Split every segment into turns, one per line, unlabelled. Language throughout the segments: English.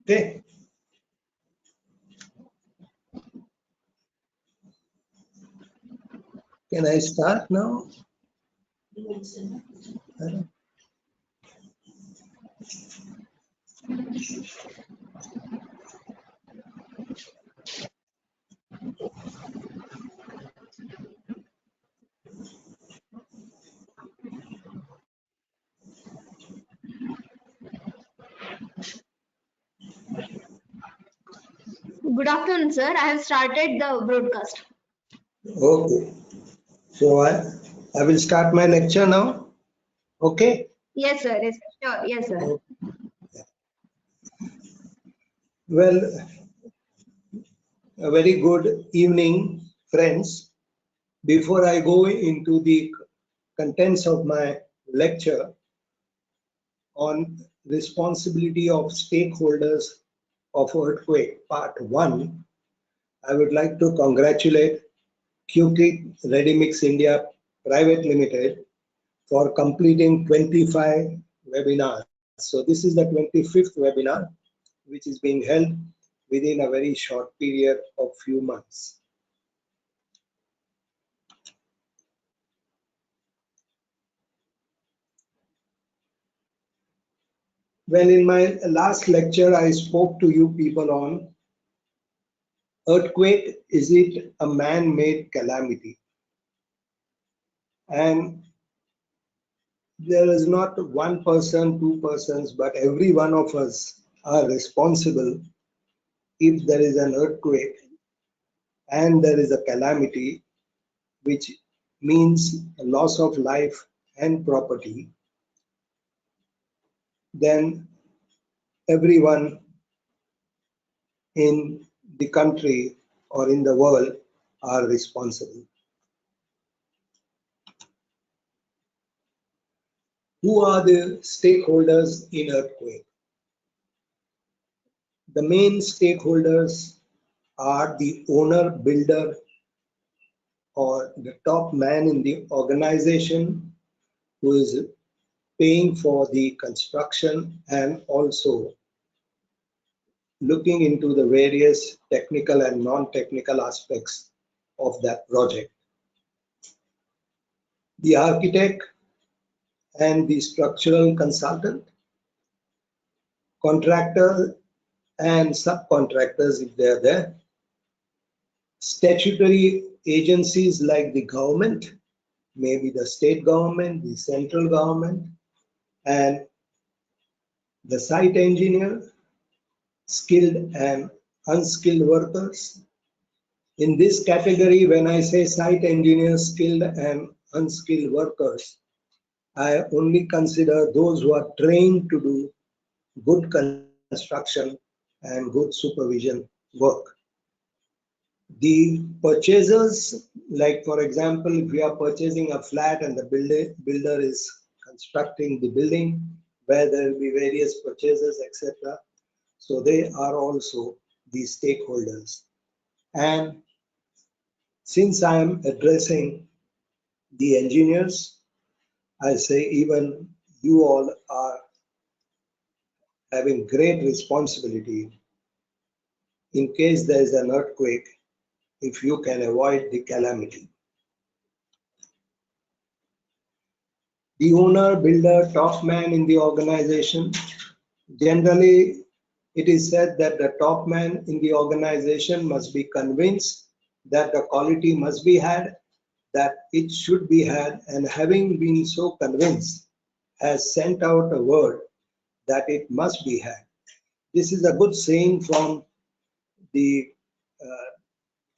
Okay. Can I start now?
Good afternoon, sir. I have started the broadcast.
Okay. So I will start my lecture now. Okay.
Yes, sir. Yes, sure. Yes, sir.
Okay. Well, a very good evening, friends. Before I go into the contents of my lecture on responsibility of stakeholders of earthquake part 1, I would like to congratulate Qcrete India Private Limited for completing 25 webinars. So this is the 25th webinar, which is being held within a very short period of few months. Well, in my last lecture, I spoke to you people on earthquake, is it a man-made calamity? And there is not one person, two persons, but every one of us are responsible if there is an earthquake and there is a calamity, which means a loss of life and property, then everyone in the country or in the world are responsible. Who are the stakeholders in earthquake? The main stakeholders are the owner, builder, or the top man in the organization who is paying for the construction and also looking into the various technical and non-technical aspects of that project. The architect and the structural consultant, contractor and subcontractors if they are there, statutory agencies like the government, maybe the state government, the central government, and the site engineer, skilled and unskilled workers. In this category, when I say site engineers, skilled and unskilled workers, I only consider those who are trained to do good construction and good supervision work. The purchasers, like for example, if we are purchasing a flat and the builder is constructing the building, where there will be various purchasers, etc. So they are also the stakeholders. And since I am addressing the engineers, I say even you all are having great responsibility in case there is an earthquake, if you can avoid the calamity. The owner, builder, top man in the organization, generally it is said that the top man in the organization must be convinced that the quality must be had, that it should be had, and having been so convinced, has sent out a word that it must be had. This is a good saying from the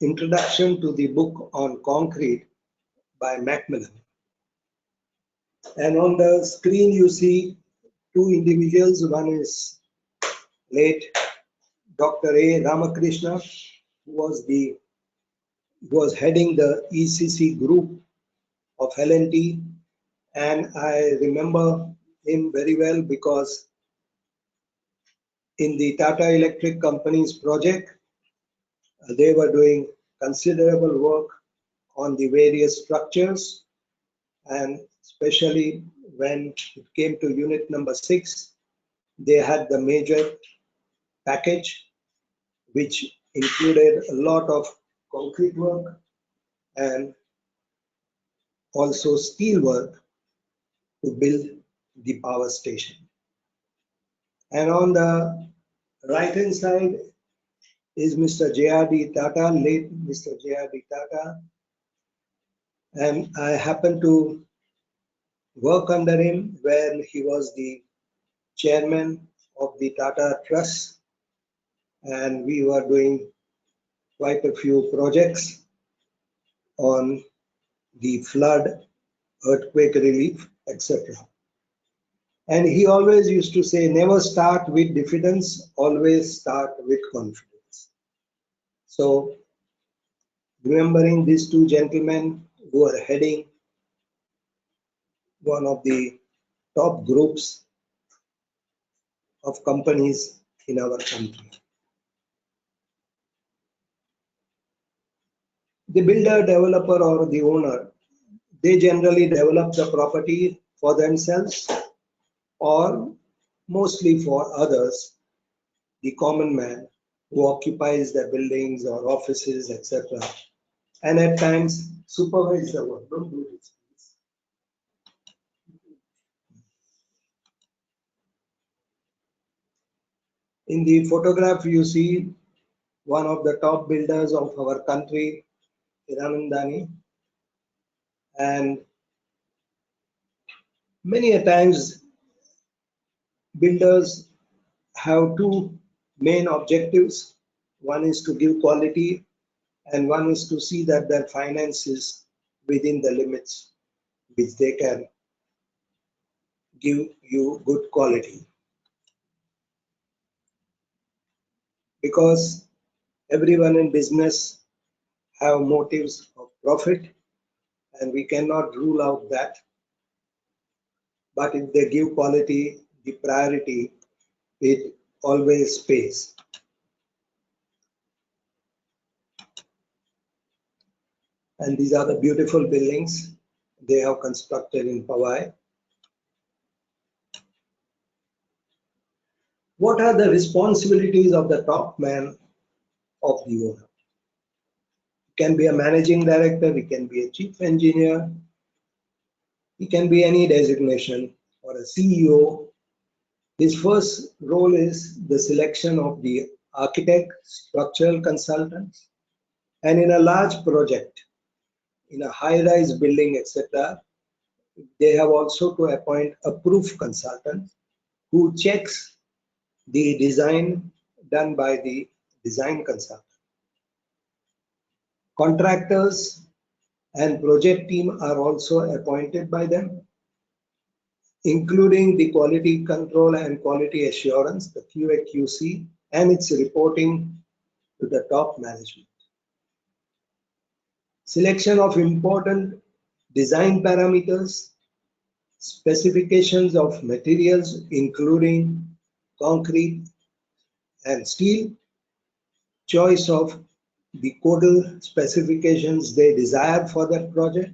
introduction to the book on concrete by Macmillan. And on the screen you see two individuals. One is late Dr. A. Ramakrishna, who was heading the ECC group of L&T, and I remember him very well because in the Tata Electric Company's project, they were doing considerable work on the various structures, and especially when it came to unit number 6, they had the major package, which included a lot of concrete work and also steel work to build the power station. And on the right hand side is Mr. J.R.D. Tata, late Mr. J.R.D. Tata. And I happened to work under him when he was the chairman of the Tata Trust. And we were doing quite a few projects on the flood, earthquake relief, etc. And he always used to say, never start with diffidence, always start with confidence. So, remembering these two gentlemen who are heading one of the top groups of companies in our country. The builder, developer, or the owner, they generally develop the property for themselves or mostly for others, the common man who occupies the buildings or offices, etc. And at times supervise the work. Don't do this, please. In the photograph, you see one of the top builders of our country, Hiranandani, and many a times builders have two main objectives. One is to give quality and one is to see that their finance is within the limits which they can give you good quality. Because everyone in business have motives of profit and we cannot rule out that. But if they give quality, the priority, it always pays. And these are the beautiful buildings they have constructed in Powai. What are the responsibilities of the top man of the owner? He can be a managing director, he can be a chief engineer, he can be any designation or a CEO. His first role is the selection of the architect, structural consultants, and in a large project, in a high-rise building, etc., they have also to appoint a proof consultant who checks the design done by the design consultant. Contractors and project team are also appointed by them, including the quality control and quality assurance, the QA/QC, and its reporting to the top management. Selection of important design parameters, specifications of materials including concrete and steel, choice of the codal specifications they desire for that project,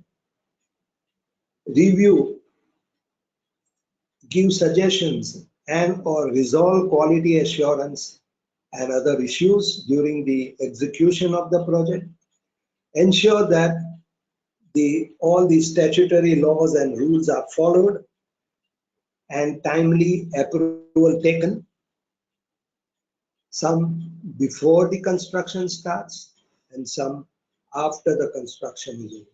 review, give suggestions and or resolve quality assurance and other issues during the execution of the project, ensure that all the statutory laws and rules are followed and timely approval taken, some before the construction starts and some after the construction is over.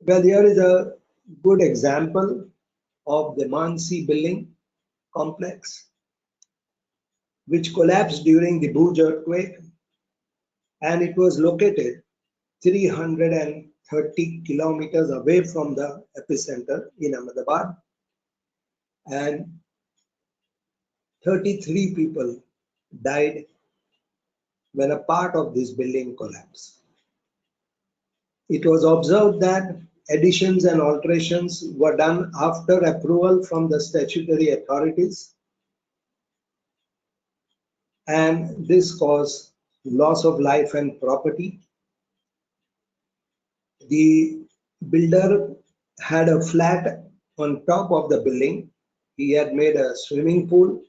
Well, here is a good example of the Mansi building complex, which collapsed during the Bhuj earthquake, and it was located 330 kilometers away from the epicenter in Ahmedabad, and 33 people died when a part of this building collapsed. It was observed that additions and alterations were done after approval from the statutory authorities, and this caused loss of life and property. The builder had a flat on top of the building. He had made a swimming pool,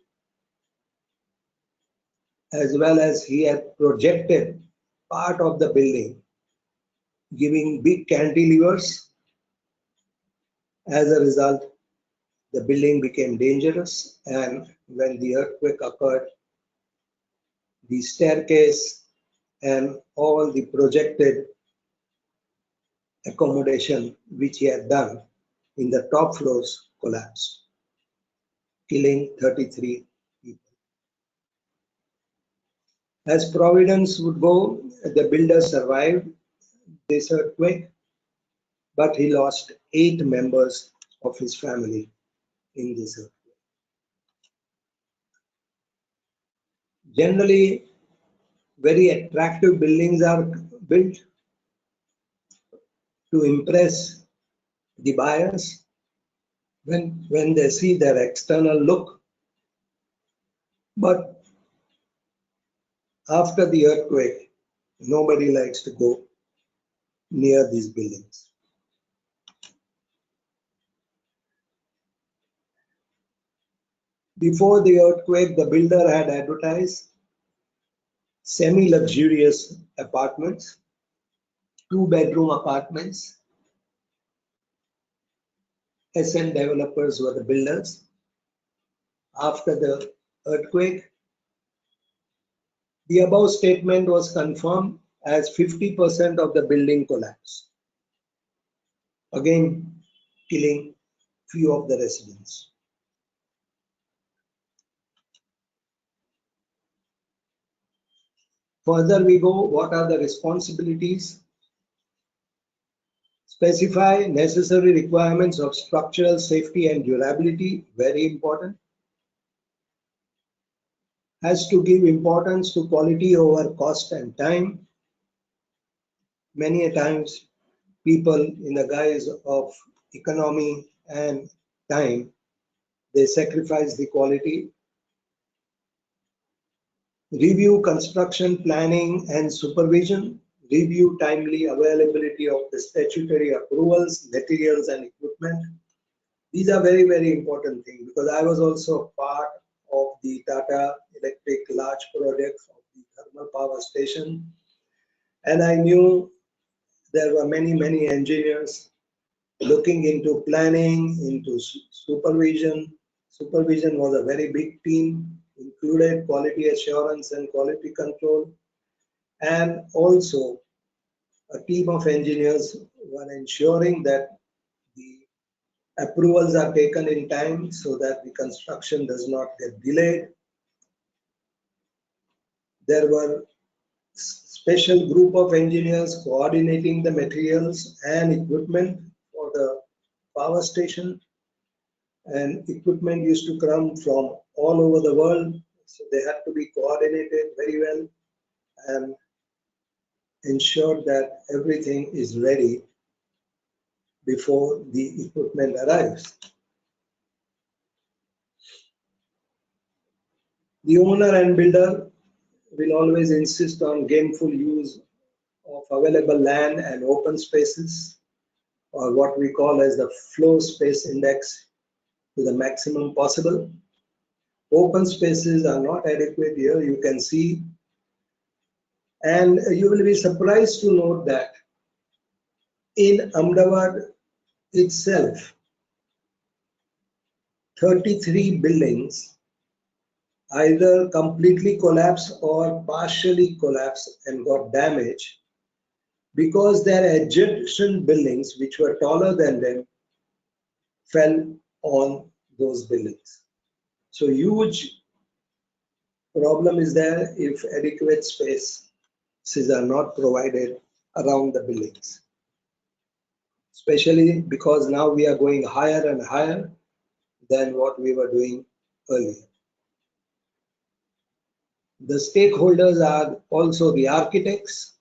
as well as he had projected part of the building, giving big cantilevers. As a result, the building became dangerous, and when the earthquake occurred, the staircase and all the projected accommodation which he had done in the top floors collapsed, killing 33 people. As Providence would go, the builder survived this earthquake, but he lost 8 members of his family in this earthquake. Generally, very attractive buildings are built to impress the buyers when they see their external look. But after the earthquake, nobody likes to go near these buildings. Before the earthquake, the builder had advertised semi-luxurious apartments, 2-bedroom apartments. SN developers were the builders. After the earthquake, the above statement was confirmed as 50% of the building collapsed, again killing few of the residents. Further we go, what are the responsibilities? Specify necessary requirements of structural safety and durability, very important. Has to give importance to quality over cost and time. Many a times people, in the guise of economy and time, they sacrifice the quality. Review construction planning and supervision. Review timely availability of the statutory approvals, materials and equipment. These are very, very important things, because I was also part of the Tata Electric large projects of the thermal power station, and I knew there were many, many engineers looking into planning, into supervision. Supervision was a very big team, included quality assurance and quality control, and also a team of engineers were ensuring that the approvals are taken in time so that the construction does not get delayed. There were special group of engineers coordinating the materials and equipment for the power station, and equipment used to come from all over the world, so they had to be coordinated very well and ensure that everything is ready before the equipment arrives. The owner and builder will always insist on gainful use of available land and open spaces, or what we call as the floor space index, to the maximum possible. Open spaces are not adequate here, you can see, and you will be surprised to note that in Ahmedabad itself, 33 buildings either completely collapsed or partially collapsed and got damaged because their adjacent buildings, which were taller than them, fell on those buildings. So huge problem is there if adequate spaces are not provided around the buildings, especially because now we are going higher and higher than what we were doing earlier. The stakeholders are also the architects.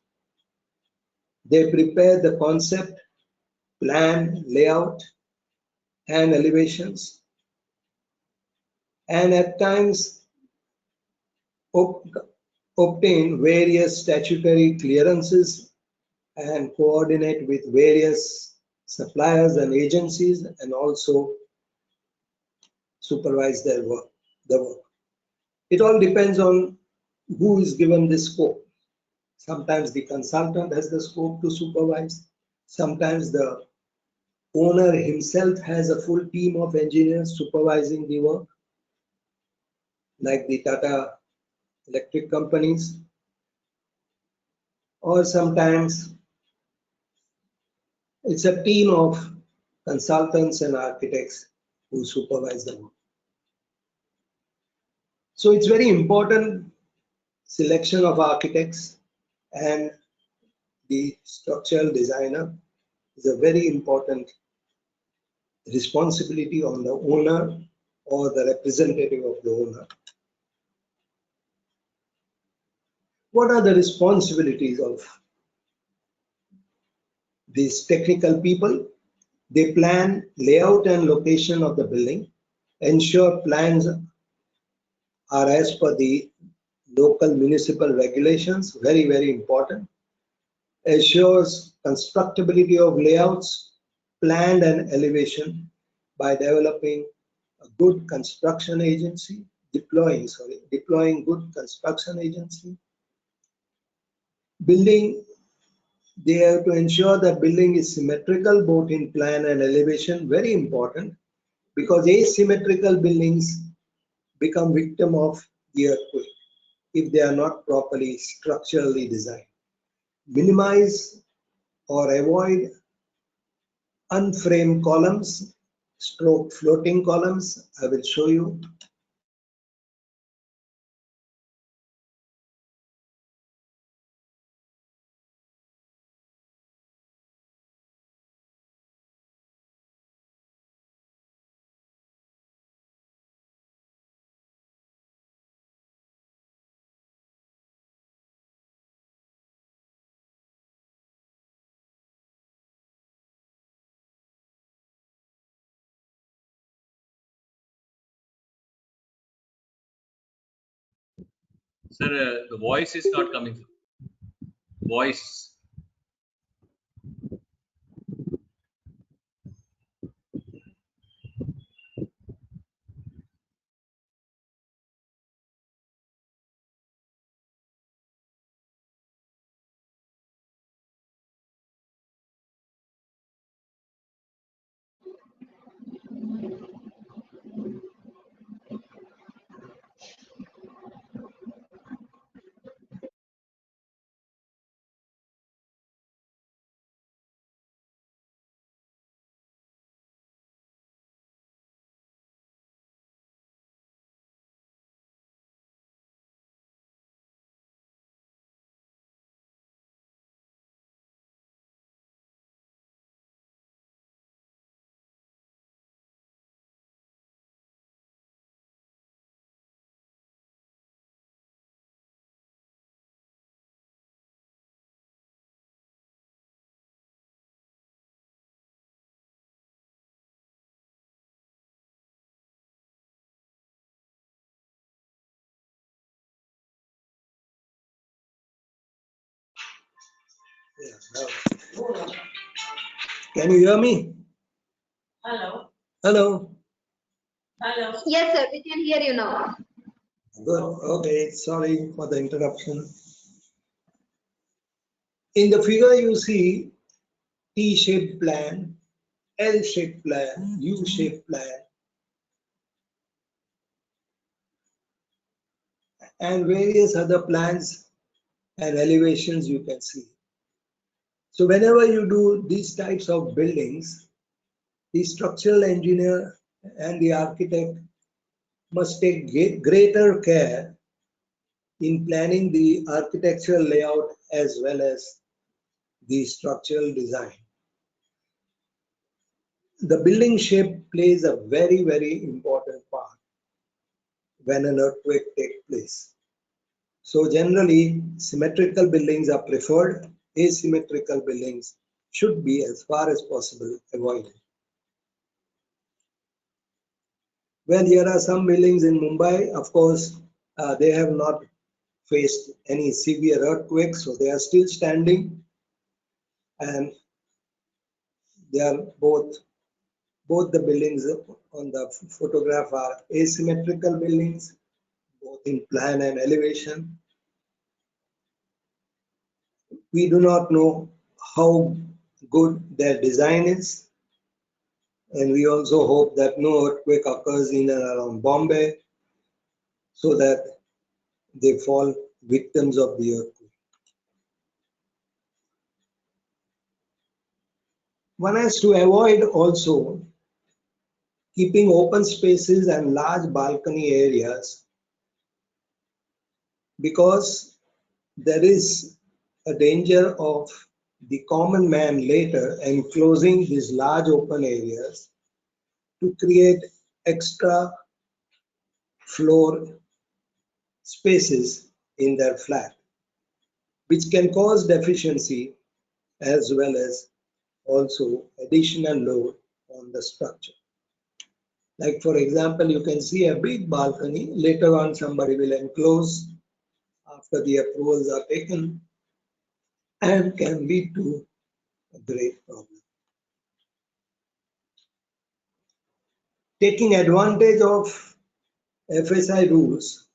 They prepare the concept, plan, layout, and elevations, and at times obtain various statutory clearances and coordinate with various suppliers and agencies, and also supervise their work, the work. It all depends on who is given the scope. Sometimes the consultant has the scope to supervise. Sometimes the owner himself has a full team of engineers supervising the work, like the Tata electric companies. Or sometimes it's a team of consultants and architects who supervise the work. So it's very important selection of architects, and the structural designer is a very important responsibility on the owner or the representative of the owner. What are the responsibilities of these technical people? They plan layout and location of the building, ensure plans are as per the local municipal regulations, very, very important. Assures constructability of layouts, planned and elevation by developing a good construction agency, deploying good construction agency. Building, they have to ensure that building is symmetrical both in plan and elevation, very important, because asymmetrical buildings become victim of the earthquake if they are not properly structurally designed. Minimize or avoid unframed columns, stroke floating columns. I will show you.
Sir, the voice is not coming. Voice.
Yeah, now. Can you hear me?
Hello.
Hello.
Hello.
Yes, sir, we can hear you now.
Good. Okay. Sorry for the interruption. In the figure, you see T-shaped plan, L-shaped plan, U-shaped plan, and various other plans and elevations you can see. So whenever you do these types of buildings, the structural engineer and the architect must take greater care in planning the architectural layout as well as the structural design. The building shape plays a very, very important part when an earthquake takes place. So generally, symmetrical buildings are preferred. Asymmetrical buildings should be, as far as possible, avoided. Well, here are some buildings in Mumbai. Of course, they have not faced any severe earthquakes, so they are still standing. And They are both the buildings on the photograph are asymmetrical buildings, both in plan and elevation. We do not know how good their design is, and we also hope that no earthquake occurs in and around Bombay so that they fall victims of the earthquake. One has to avoid also keeping open spaces and large balcony areas, because there is a danger of the common man later enclosing these large open areas to create extra floor spaces in their flat, which can cause deficiency as well as also additional load on the structure. Like for example, you can see a big balcony, later on somebody will enclose after the approvals are taken, and can lead to a great problem. Taking advantage of FSI rules,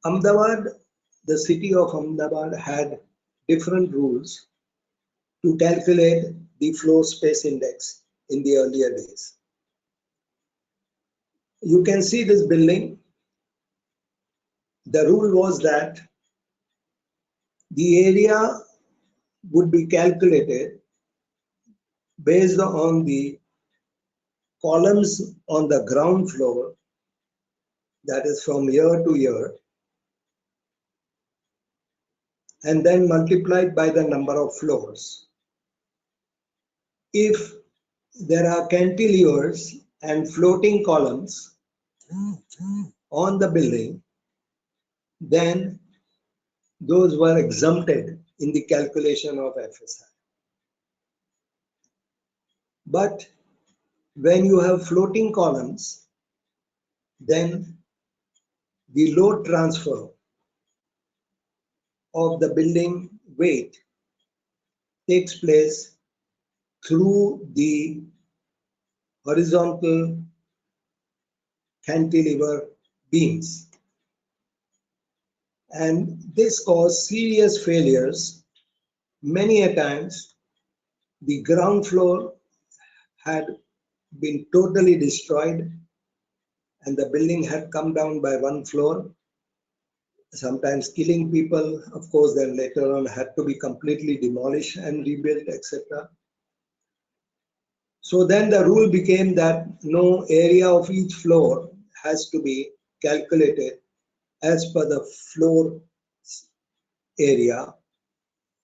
Ahmedabad, the city of Ahmedabad had different rules to calculate the floor space index in the earlier days. You can see this building. The rule was that the area would be calculated based on the columns on the ground floor, that is from year to year, and then multiplied by the number of floors. If there are cantilevers and floating columns on the building, then those were exempted in the calculation of FSI. But when you have floating columns, then the load transfer of the building weight takes place through the horizontal cantilever beams. And this caused serious failures. Many a times, the ground floor had been totally destroyed and the building had come down by one floor, sometimes killing people. Of course, then later on had to be completely demolished and rebuilt, etc. So then the rule became that no area of each floor has to be calculated as per the floor area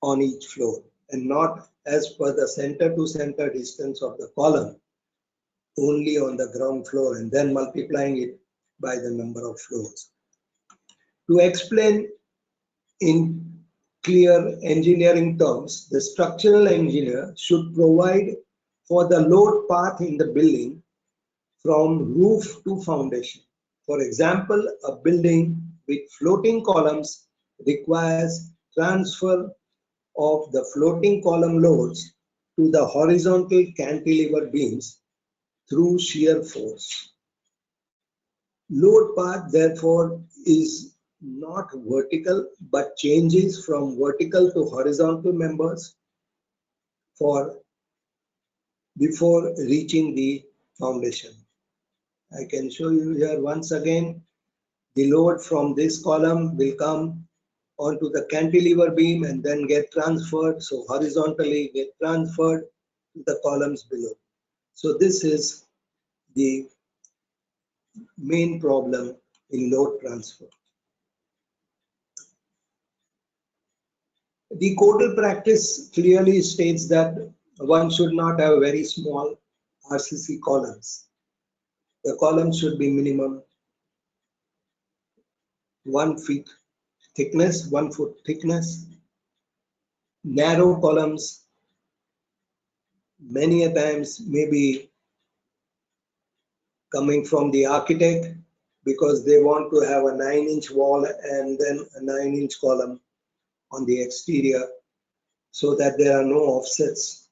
on each floor and not as per the center to center distance of the column only on the ground floor and then multiplying it by the number of floors. To explain in clear engineering terms, the structural engineer should provide for the load path in the building from roof to foundation. For example, a building with floating columns requires transfer of the floating column loads to the horizontal cantilever beams through shear force. Load path, therefore, is not vertical but changes from vertical to horizontal members before reaching the foundation. I can show you here once again. The load from this column will come onto the cantilever beam and then get transferred. So horizontally get transferred to the columns below. So this is the main problem in load transfer. The codal practice clearly states that one should not have very small RCC columns. The columns should be minimum 1 foot thickness. Narrow columns many a times may be coming from the architect because they want to have a 9-inch wall and then a 9-inch column on the exterior so that there are no offsets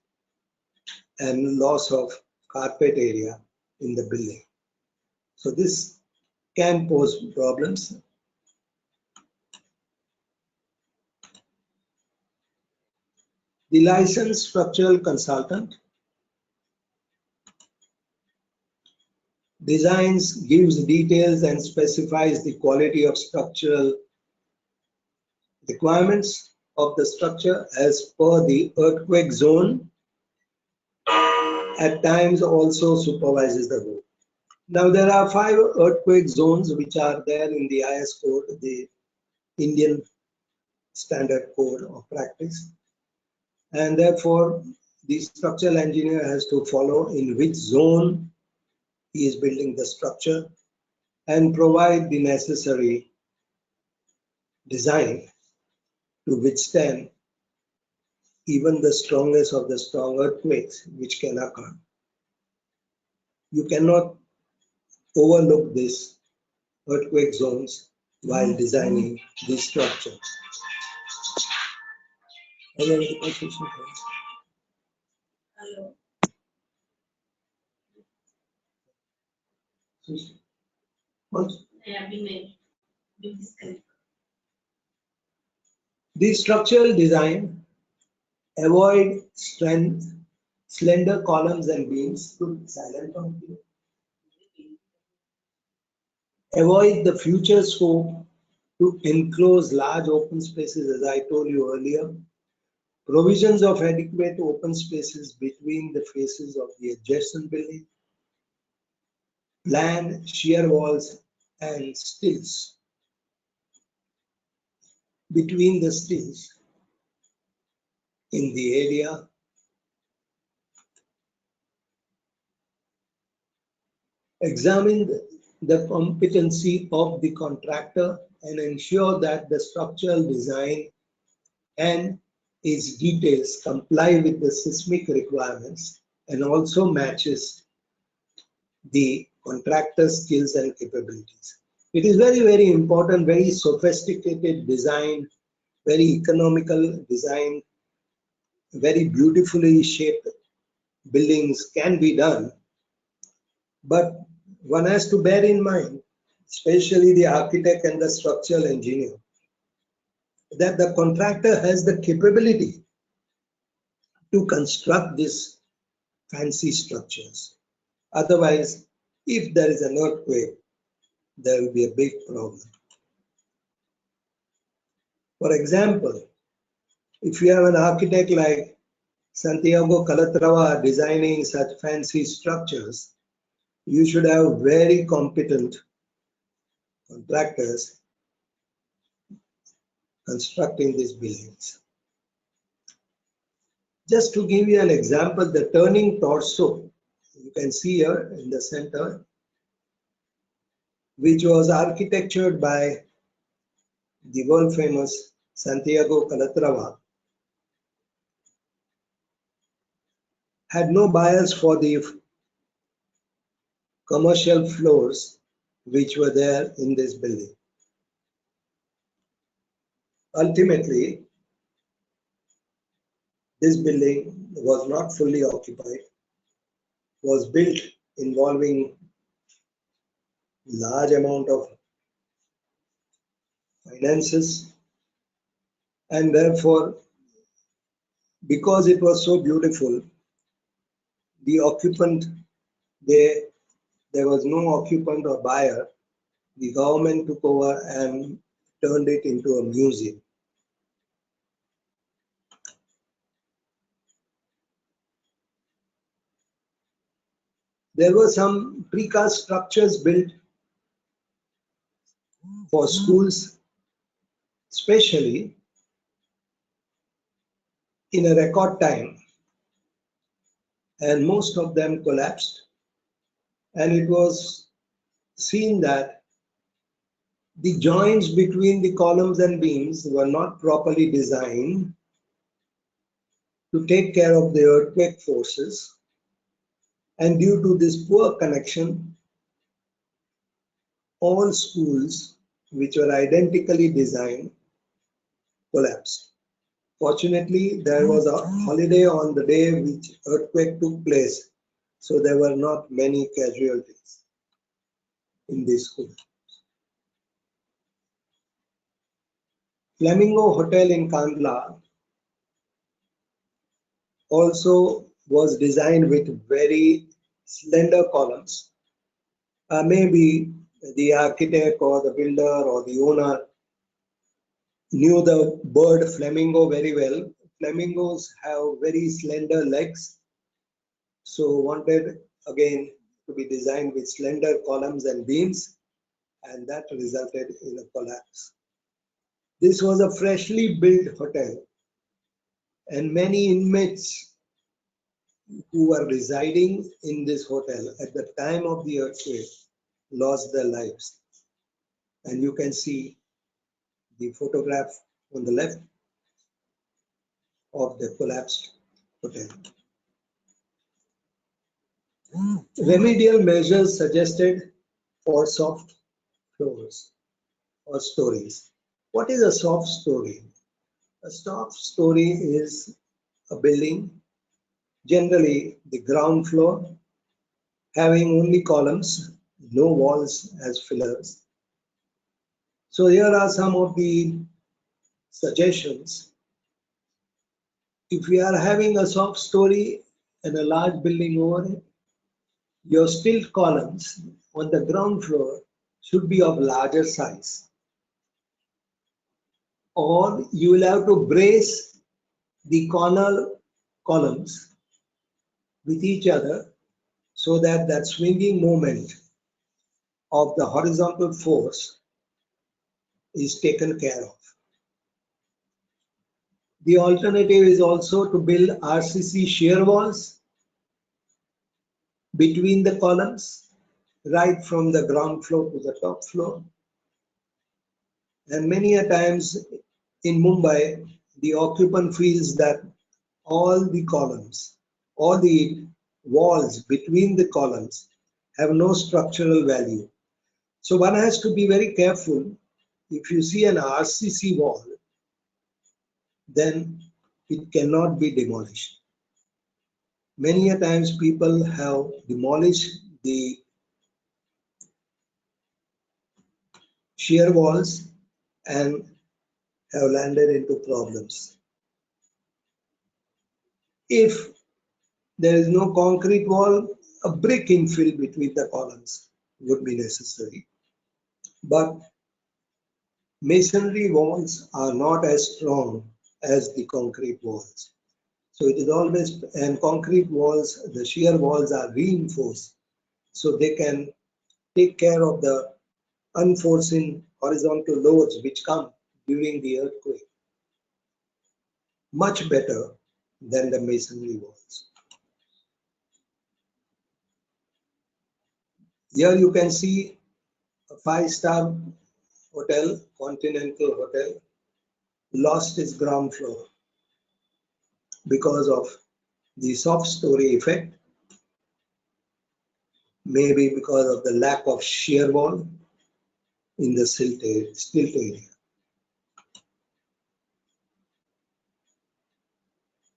and loss of carpet area in the building. So this can pose problems. The licensed structural consultant designs, gives details and specifies the quality of structural requirements of the structure as per the earthquake zone. At times also supervises the work. Now there are 5 earthquake zones which are there in the IS code, the Indian Standard Code of Practice, and therefore the structural engineer has to follow in which zone he is building the structure and provide the necessary design to withstand even the strongest of the strong earthquakes which can occur. You cannot overlook these earthquake zones while designing the structure.
Hello. I have been disconnected.
The structural design avoid slender columns and beams. Put silent on here. Avoid the future scope to enclose large open spaces, as I told you earlier. Provisions of adequate open spaces between the faces of the adjacent building. Plan shear walls and stills between the stills in the area. Examine the competency of the contractor and ensure that the structural design and its details comply with the seismic requirements and also matches the contractor's skills and capabilities. It is very, very important, very sophisticated design, very economical design, very beautifully shaped buildings can be done. But one has to bear in mind, especially the architect and the structural engineer, that the contractor has the capability to construct these fancy structures. Otherwise, if there is an earthquake, there will be a big problem. For example, if you have an architect like Santiago Calatrava designing such fancy structures, you should have very competent contractors constructing these buildings. Just to give you an example, the turning torso, you can see here in the center, which was architectured by the world famous Santiago Calatrava, had no bias for the commercial floors which were there in this building. Ultimately, this building was not fully occupied, was built involving large amount of finances, and therefore, because it was so beautiful, the occupant, there was no occupant or buyer. The government took over and turned it into a museum. There were some precast structures built for schools, especially in a record time, and most of them collapsed. And it was seen that the joints between the columns and beams were not properly designed to take care of the earthquake forces. And due to this poor connection, all schools which were identically designed collapsed. Fortunately, there was a holiday on the day which earthquake took place, so there were not many casualties in this school. Flamingo Hotel in Kandla also was designed with very slender columns. Maybe the architect or the builder or the owner knew the bird flamingo very well. Flamingos have very slender legs, so wanted again to be designed with slender columns and beams, and that resulted in a collapse. This was a freshly built hotel, and many inmates who were residing in this hotel at the time of the earthquake lost their lives. And you can see the photograph on the left of the collapsed hotel. Remedial measures suggested for soft floors or stories. What is a soft story? A soft story is a building, generally the ground floor, having only columns, no walls as fillers. So here are some of the suggestions. If we are having a soft story and a large building over it, your stilt columns on the ground floor should be of larger size. Or you will have to brace the corner columns with each other so that that swinging moment of the horizontal force is taken care of. The alternative is also to build RCC shear walls between the columns, right from the ground floor to the top floor. And many a times in Mumbai, the occupant feels that all the columns, all the walls between the columns have no structural value. So one has to be very careful. If you see an RCC wall, then it cannot be demolished. Many a times people have demolished the shear walls and have landed into problems. If there is no concrete wall, a brick infill between the columns would be necessary. But masonry walls are not as strong as the concrete walls. So it is always, and concrete walls, the shear walls are reinforced, so they can take care of the unforeseen horizontal loads which come during the earthquake much better than the masonry walls. Here you can see a 5-star hotel, Continental Hotel, lost its ground floor because of the soft story effect, maybe because of the lack of shear wall in the stilt area.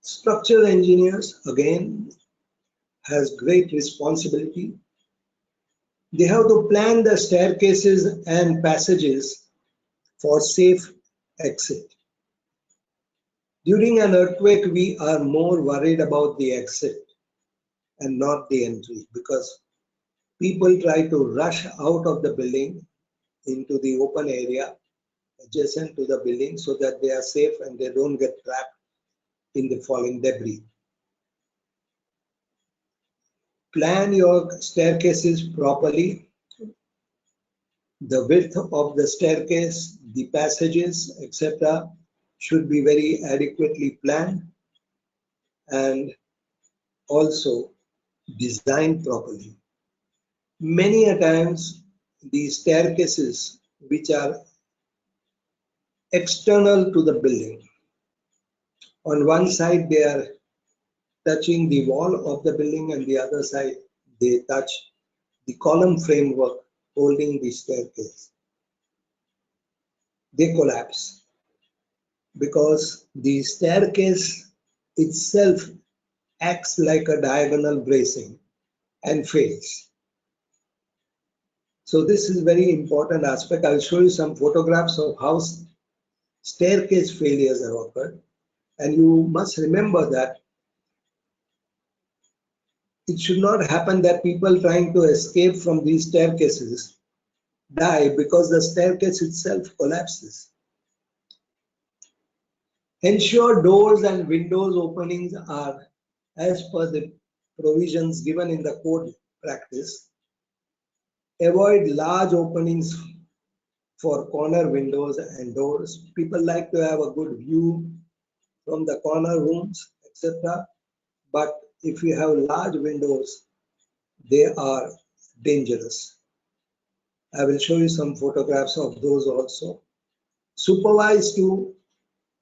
Structural engineers again has great responsibility. They have to plan the staircases and passages for safe exit. During an earthquake, we are more worried about the exit and not the entry, because people try to rush out of the building into the open area adjacent to the building so that they are safe and they don't get trapped in the falling debris. Plan your staircases properly. The width of the staircase, the passages, etc. should be very adequately planned and also designed properly. Many a times, the staircases which are external to the building, on one side they are touching the wall of the building and the other side they touch the column framework holding the staircase. They collapse because the staircase itself acts like a diagonal bracing and fails. So this is very important aspect. I'll show you some photographs of how staircase failures have occurred. And you must remember that it should not happen that people trying to escape from these staircases die because the staircase itself collapses. Ensure doors and windows openings are as per the provisions given in the code practice. Avoid large openings for corner windows and doors. People like to have a good view from the corner rooms, etc. But if you have large windows, they are dangerous. I will show you some photographs of those also. Supervise to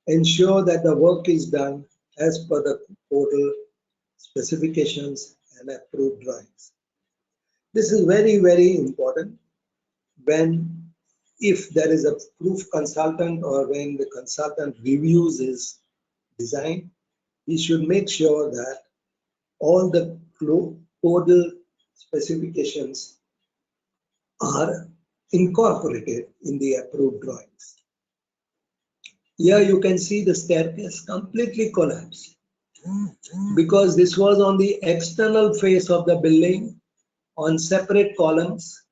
ensure that the work is done as per the portal specifications and approved drawings. This is very, very important when, if there is a proof consultant or when the consultant reviews his design, he should make sure that all the portal specifications are incorporated in the approved drawings. Here you can see the staircase completely collapsed because this was on the external face of the building on separate columns,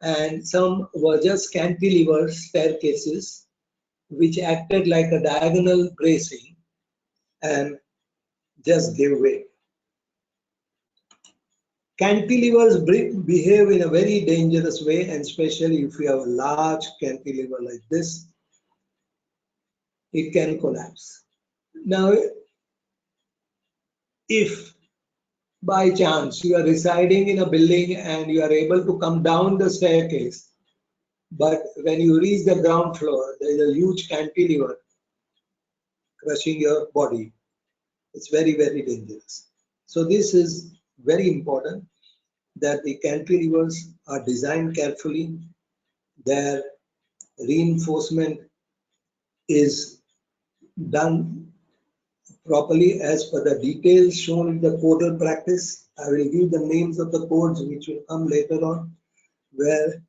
and some were just cantilever staircases which acted like a diagonal bracing and just gave way. Cantilevers behave in a very dangerous way, and especially if you have a large cantilever like this, it can collapse. Now, if by chance you are residing in a building and you are able to come down the staircase, but when you reach the ground floor, there is a huge cantilever crushing your body. It's very, very dangerous. So this is very important that the cantilevers are designed carefully. Their reinforcement is done properly as per the details shown in the codal practice. I will give the names of the codes which will come later on, where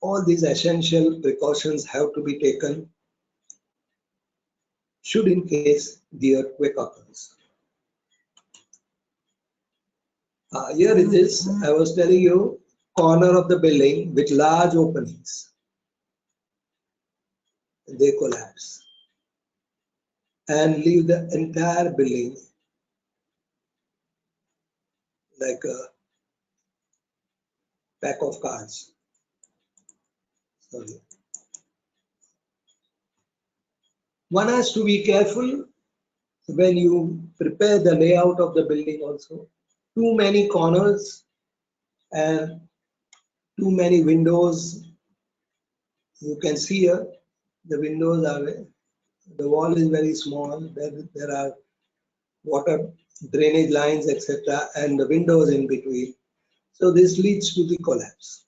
all these essential precautions have to be taken should in case the earthquake occurs. Here it is. I was telling you, corner of the building with large openings. They collapse and leave the entire building like a pack of cards. Sorry. One has to be careful when you prepare the layout of the building also. Too many corners and too many windows. You can see here the windows are, the wall is very small. There are water drainage lines, etc., and the windows in between. So this leads to the collapse.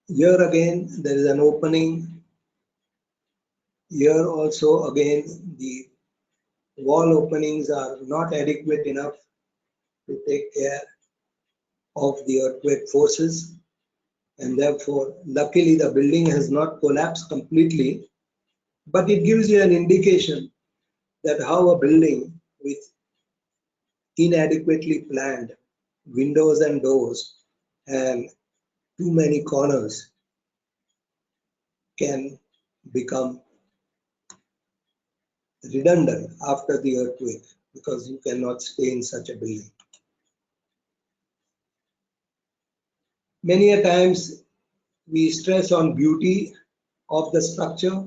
Here again, there is an opening. Here also again, the wall openings are not adequate enough to take care of the earthquake forces, and therefore, luckily the building has not collapsed completely, but it gives you an indication that how a building with inadequately planned windows and doors and too many corners can become redundant after the earthquake, because you cannot stay in such a building. Many a times we stress on beauty of the structure,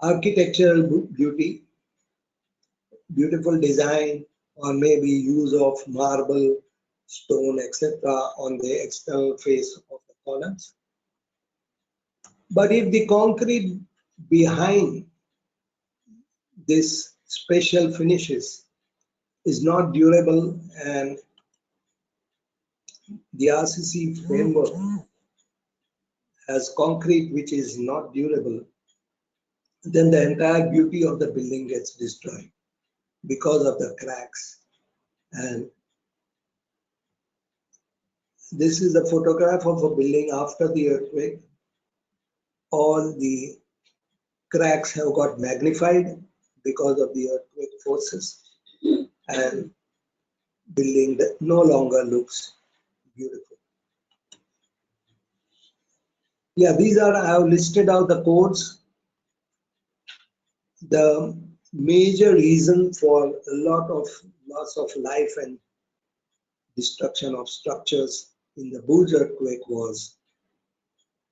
architectural beauty, beautiful design, or maybe use of marble, stone, etc. on the external face of the columns. But if the concrete behind this special finishes is not durable and the RCC framework as concrete which is not durable, then the entire beauty of the building gets destroyed because of the cracks. And this is a photograph of a building after the earthquake. All the cracks have got magnified because of the earthquake forces, and building that no longer looks beautiful. Yeah, these are, I have listed out the codes. The major reason for a lot of loss of life and destruction of structures in the Bhuj earthquake was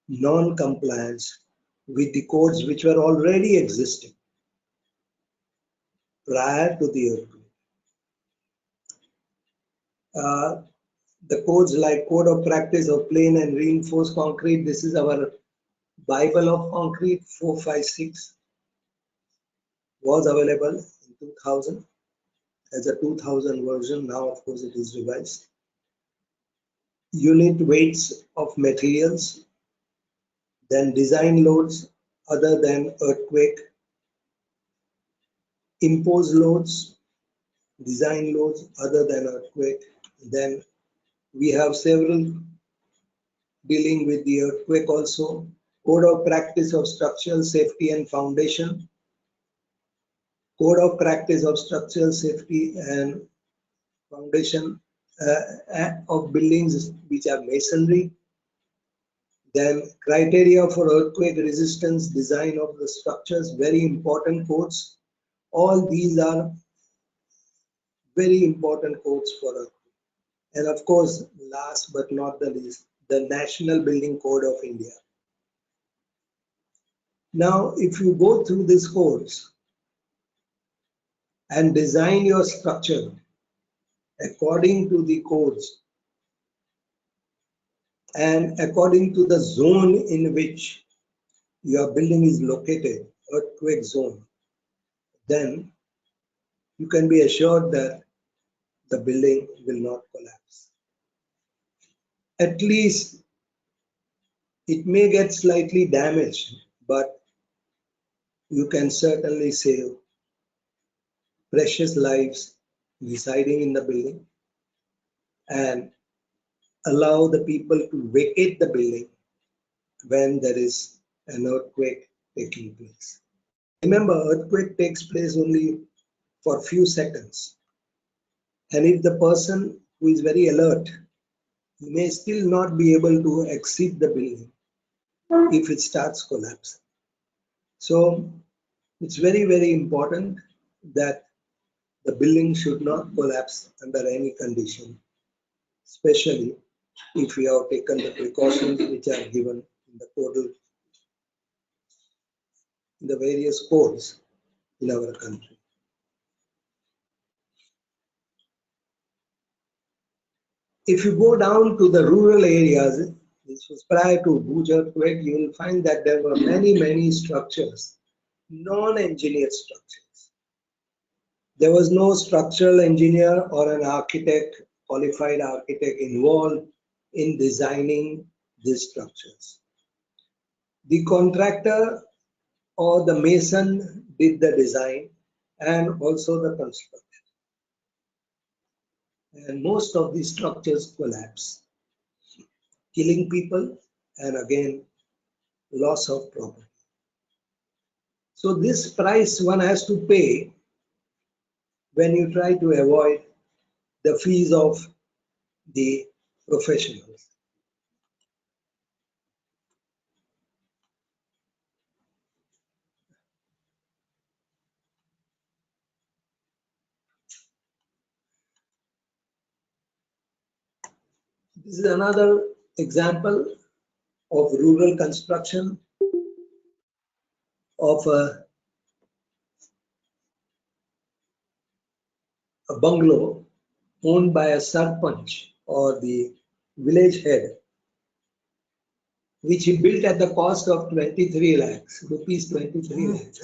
non-compliance with the codes which were already existing prior to the earthquake. The codes like Code of Practice of Plain and Reinforced Concrete, this is our Bible of Concrete 456, was available in 2000 as a 2000 version. Now, of course, it is revised. Unit weights of materials, then design loads other than earthquake, imposed loads, design loads other than earthquake. Then we have several dealing with the earthquake also. Code of Practice of Structural Safety and Foundation, Code of Practice of Structural Safety and Foundation of buildings which are masonry. Then criteria for earthquake resistance, design of the structures, very important codes. All these are very important codes for earthquake. And of course, last but not the least, the National Building Code of India. Now, if you go through these codes and design your structure according to the codes and according to the zone in which your building is located, earthquake zone, then you can be assured that the building will not collapse. At least it may get slightly damaged, but you can certainly save precious lives residing in the building and allow the people to vacate the building when there is an earthquake taking place. Remember, earthquake takes place only for a few seconds. And if the person who is very alert, he may still not be able to exit the building if it starts collapsing. So it's very, very important that the building should not collapse under any condition, especially if we have taken the precautions which are given in the codal, in the various codes in our country. If you go down to the rural areas, this was prior to Bhuj earthquake, you will find that there were many, many structures, non-engineered structures. There was no structural engineer or an architect, qualified architect involved in designing these structures. The contractor or the mason did the design and also the construction. And most of these structures collapse, killing people and again loss of property. So this price one has to pay when you try to avoid the fees of the professionals. This is another example of rural construction of a bungalow owned by a sarpanch or the village head, which he built at the cost of 23 lakhs, rupees 23 lakhs.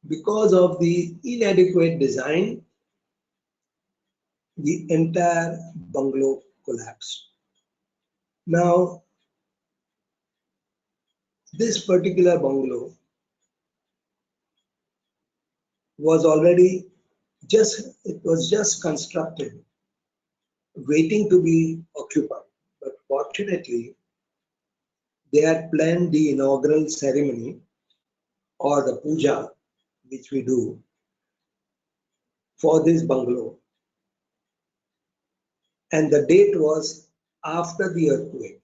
because of the inadequate design, the entire bungalow collapsed. Now, this particular bungalow was already it was just constructed, waiting to be occupied. But fortunately, they had planned the inaugural ceremony or the puja, which we do for this bungalow. And the date was after the earthquake.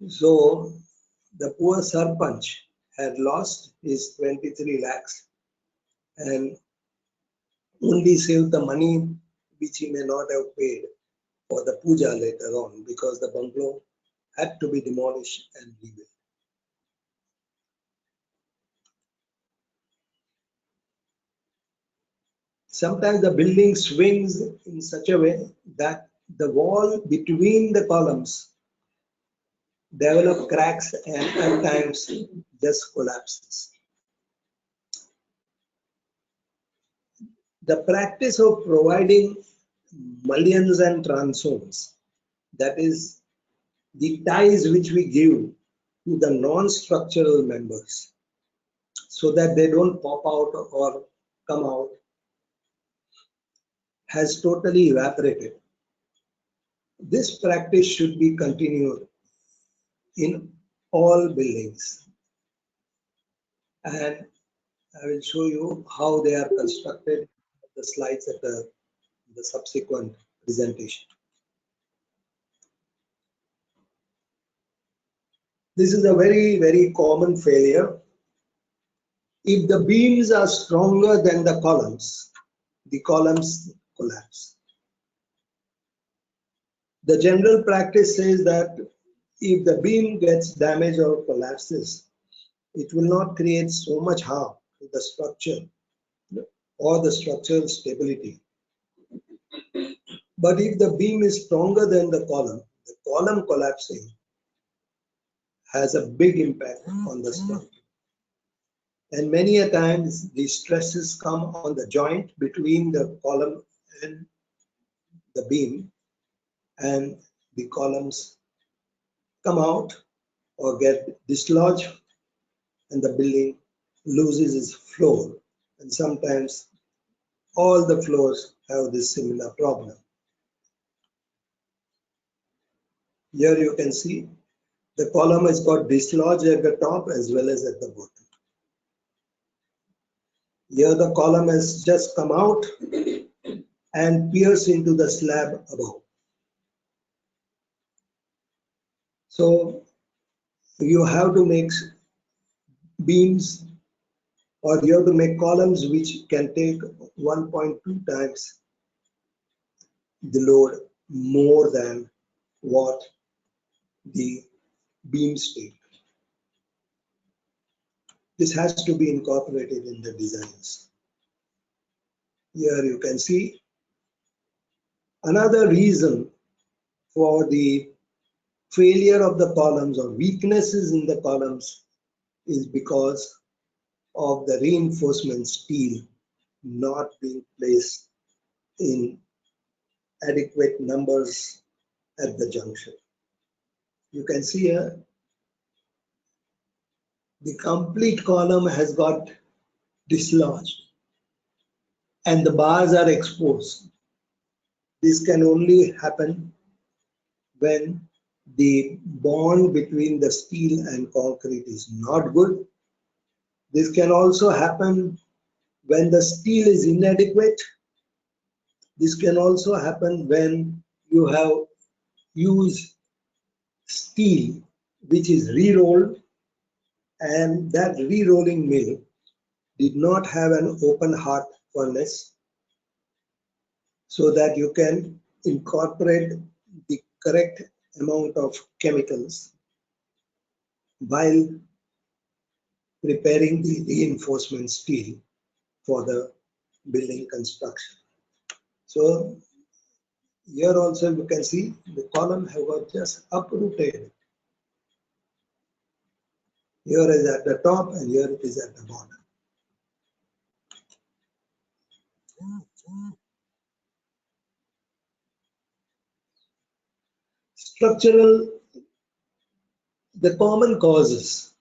So the poor Sarpanch had lost his 23 lakhs and only saved the money which he may not have paid for the puja later on, because the bungalow had to be demolished and rebuilt. Sometimes the building swings in such a way that the wall between the columns develop cracks and at times just collapses. The practice of providing mullions and transoms, that is the ties which we give to the non-structural members so that they don't pop out or come out, has totally evaporated. This practice should be continued in all buildings, and I will show you how they are constructed, the slides at the subsequent presentation. This is a very, very common failure. If the beams are stronger than the columns collapse. The general practice says that if the beam gets damaged or collapses, it will not create so much harm to the structure or the structural stability. But if the beam is stronger than the column collapsing has a big impact on the structure. And many a times the stresses come on the joint between the column and the beam, and the columns come out or get dislodged, and the building loses its floor. And sometimes all the floors have this similar problem. Here you can see the column has got dislodged at the top as well as at the bottom. Here the column has just come out and pierced into the slab above. So you have to make beams, or you have to make columns which can take 1.2 times the load more than what the beams take. This has to be incorporated in the designs. Here you can see another reason for the failure of the columns or weaknesses in the columns is because of the reinforcement steel not being placed in adequate numbers at the junction. You can see here the complete column has got dislodged and the bars are exposed. This can only happen when the bond between the steel and concrete is not good. This can also happen when the steel is inadequate. This can also happen when you have used steel which is re-rolled, and that re-rolling mill did not have an open heart furnace so that you can incorporate the correct amount of chemicals while preparing the reinforcement steel for the building construction. So here also you can see the column have got just uprooted. Here is at the top and here it is at the bottom. Structural, the common causes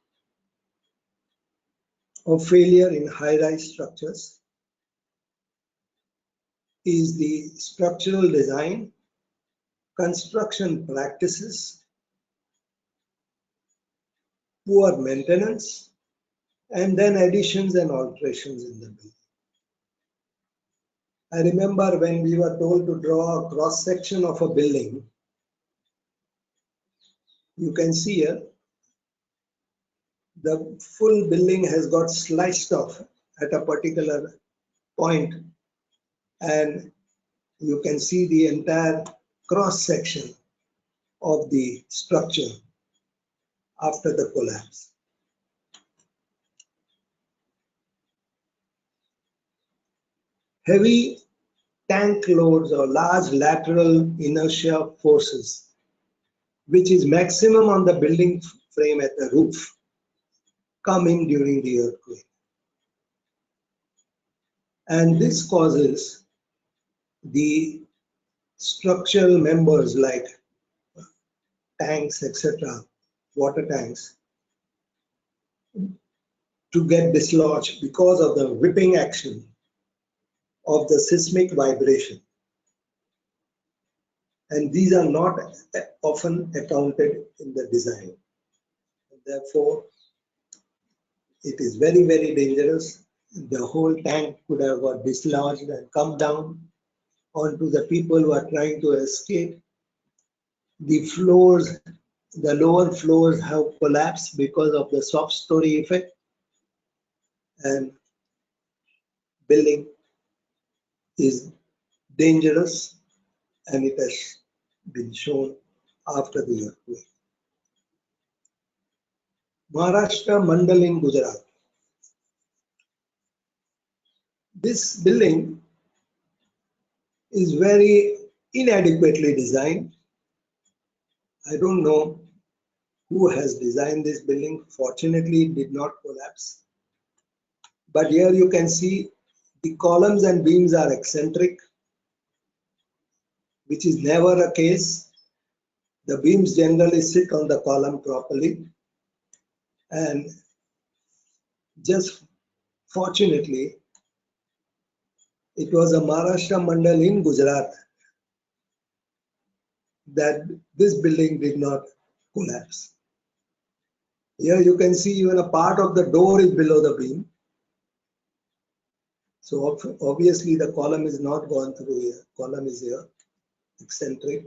of failure in high-rise structures is the structural design, construction practices, poor maintenance, and then additions and alterations in the building. I remember when we were told to draw a cross-section of a building, you can see here, the full building has got sliced off at a particular point, and you can see the entire cross-section of the structure after the collapse. Heavy tank loads or large lateral inertia forces, which is maximum on the building frame at the roof, come in during the earthquake. And this causes the structural members like tanks, etc., water tanks, to get dislodged because of the whipping action of the seismic vibration. And these are not often accounted in the design. Therefore, it is very, very dangerous. The whole tank could have got dislodged and come down onto the people who are trying to escape. The floors, the lower floors have collapsed because of the soft story effect, and building is dangerous, and it has been shown after the earthquake. Maharashtra Mandal in Gujarat. This building is very inadequately designed. I don't know who has designed this building. Fortunately, it did not collapse. But here you can see the columns and beams are eccentric, which is never a case. The beams generally sit on the column properly. And just fortunately, it was a Maharashtra Mandal in Gujarat that this building did not collapse. Here you can see even a part of the door is below the beam. So obviously the column is not gone through here. Column is here, eccentric.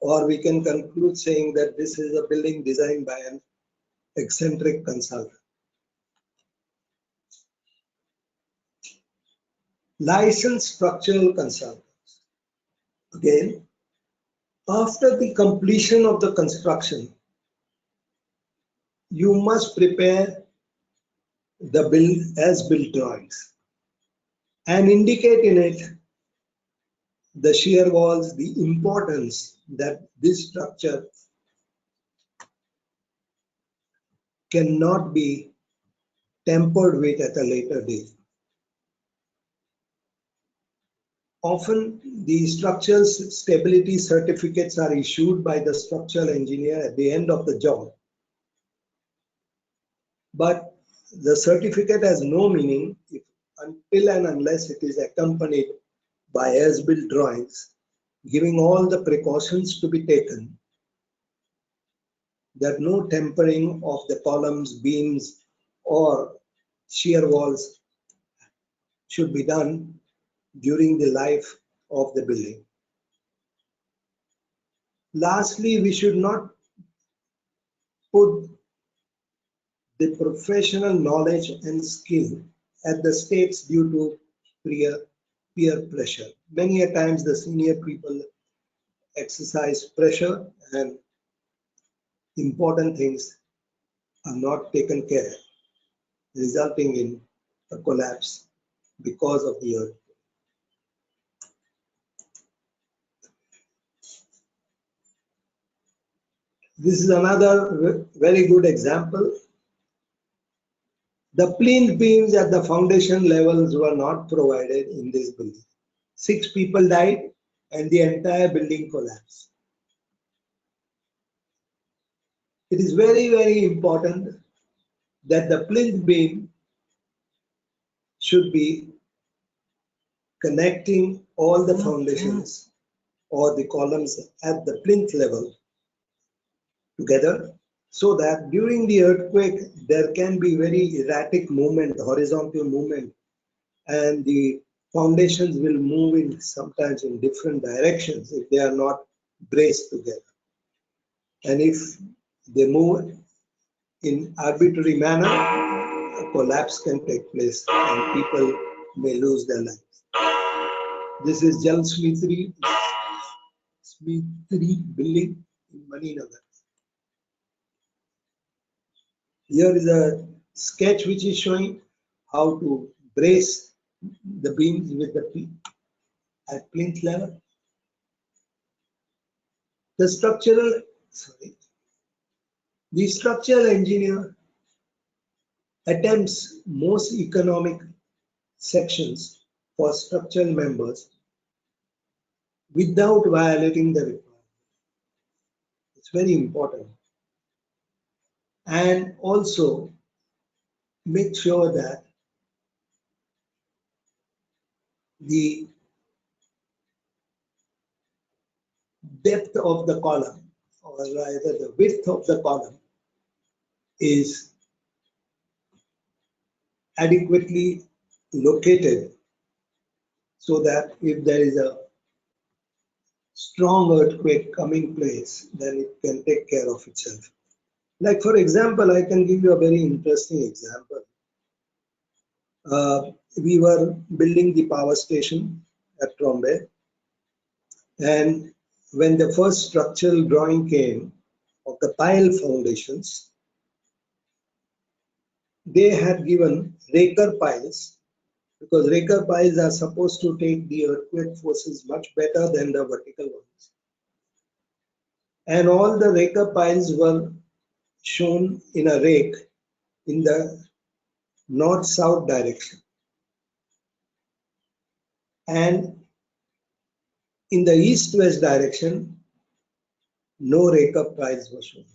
Or we can conclude saying that this is a building designed by an eccentric consultant. Licensed structural consultants. Again, after the completion of the construction, you must prepare the as-built drawings and indicate in it the shear walls, the importance that this structure cannot be tampered with at a later date. Often the structural stability certificates are issued by the structural engineer at the end of the job. But the certificate has no meaning until and unless it is accompanied by as-built drawings, giving all the precautions to be taken, that no tempering of the columns, beams, or shear walls should be done during the life of the building. Lastly, we should not put the professional knowledge and skill at the stakes due to peer pressure. Many a times the senior people exercise pressure and important things are not taken care, resulting in a collapse because of the earth. This is another very good example. The plinth beams at the foundation levels were not provided in this building. 6 people died and the entire building collapsed. It is very, very important that the plinth beam should be connecting all the foundations or the columns at the plinth level together, so that during the earthquake there can be very erratic movement, horizontal movement, and the foundations will move in sometimes in different directions if they are not braced together. And if they move in arbitrary manner, a collapse can take place and people may lose their lives. This is Jal Smithri building in Maninagar. Here is a sketch which is showing how to brace the beams with the at plinth level. The structural engineer attempts most economic sections for structural members without violating the requirement. It's very important. And also make sure that the depth of the column, or rather the width of the column, is adequately located so that if there is a strong earthquake coming place, then it can take care of itself. Like for example, I can give you a very interesting example. We were building the power station at Trombay, and when the first structural drawing came of the pile foundations, they had given raker piles, because raker piles are supposed to take the earthquake forces much better than the vertical ones. And all the raker piles were shown in a rake in the north-south direction. And in the east-west direction, no raker piles were shown.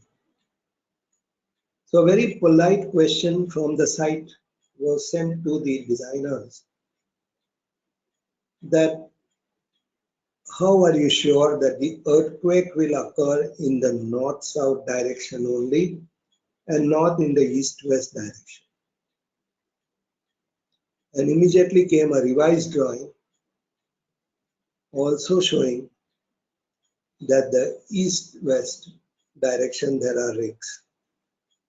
So a very polite question from the site was sent to the designers that how are you sure that the earthquake will occur in the north-south direction only and not in the east-west direction? And immediately came a revised drawing also showing that the east-west direction there are rakes.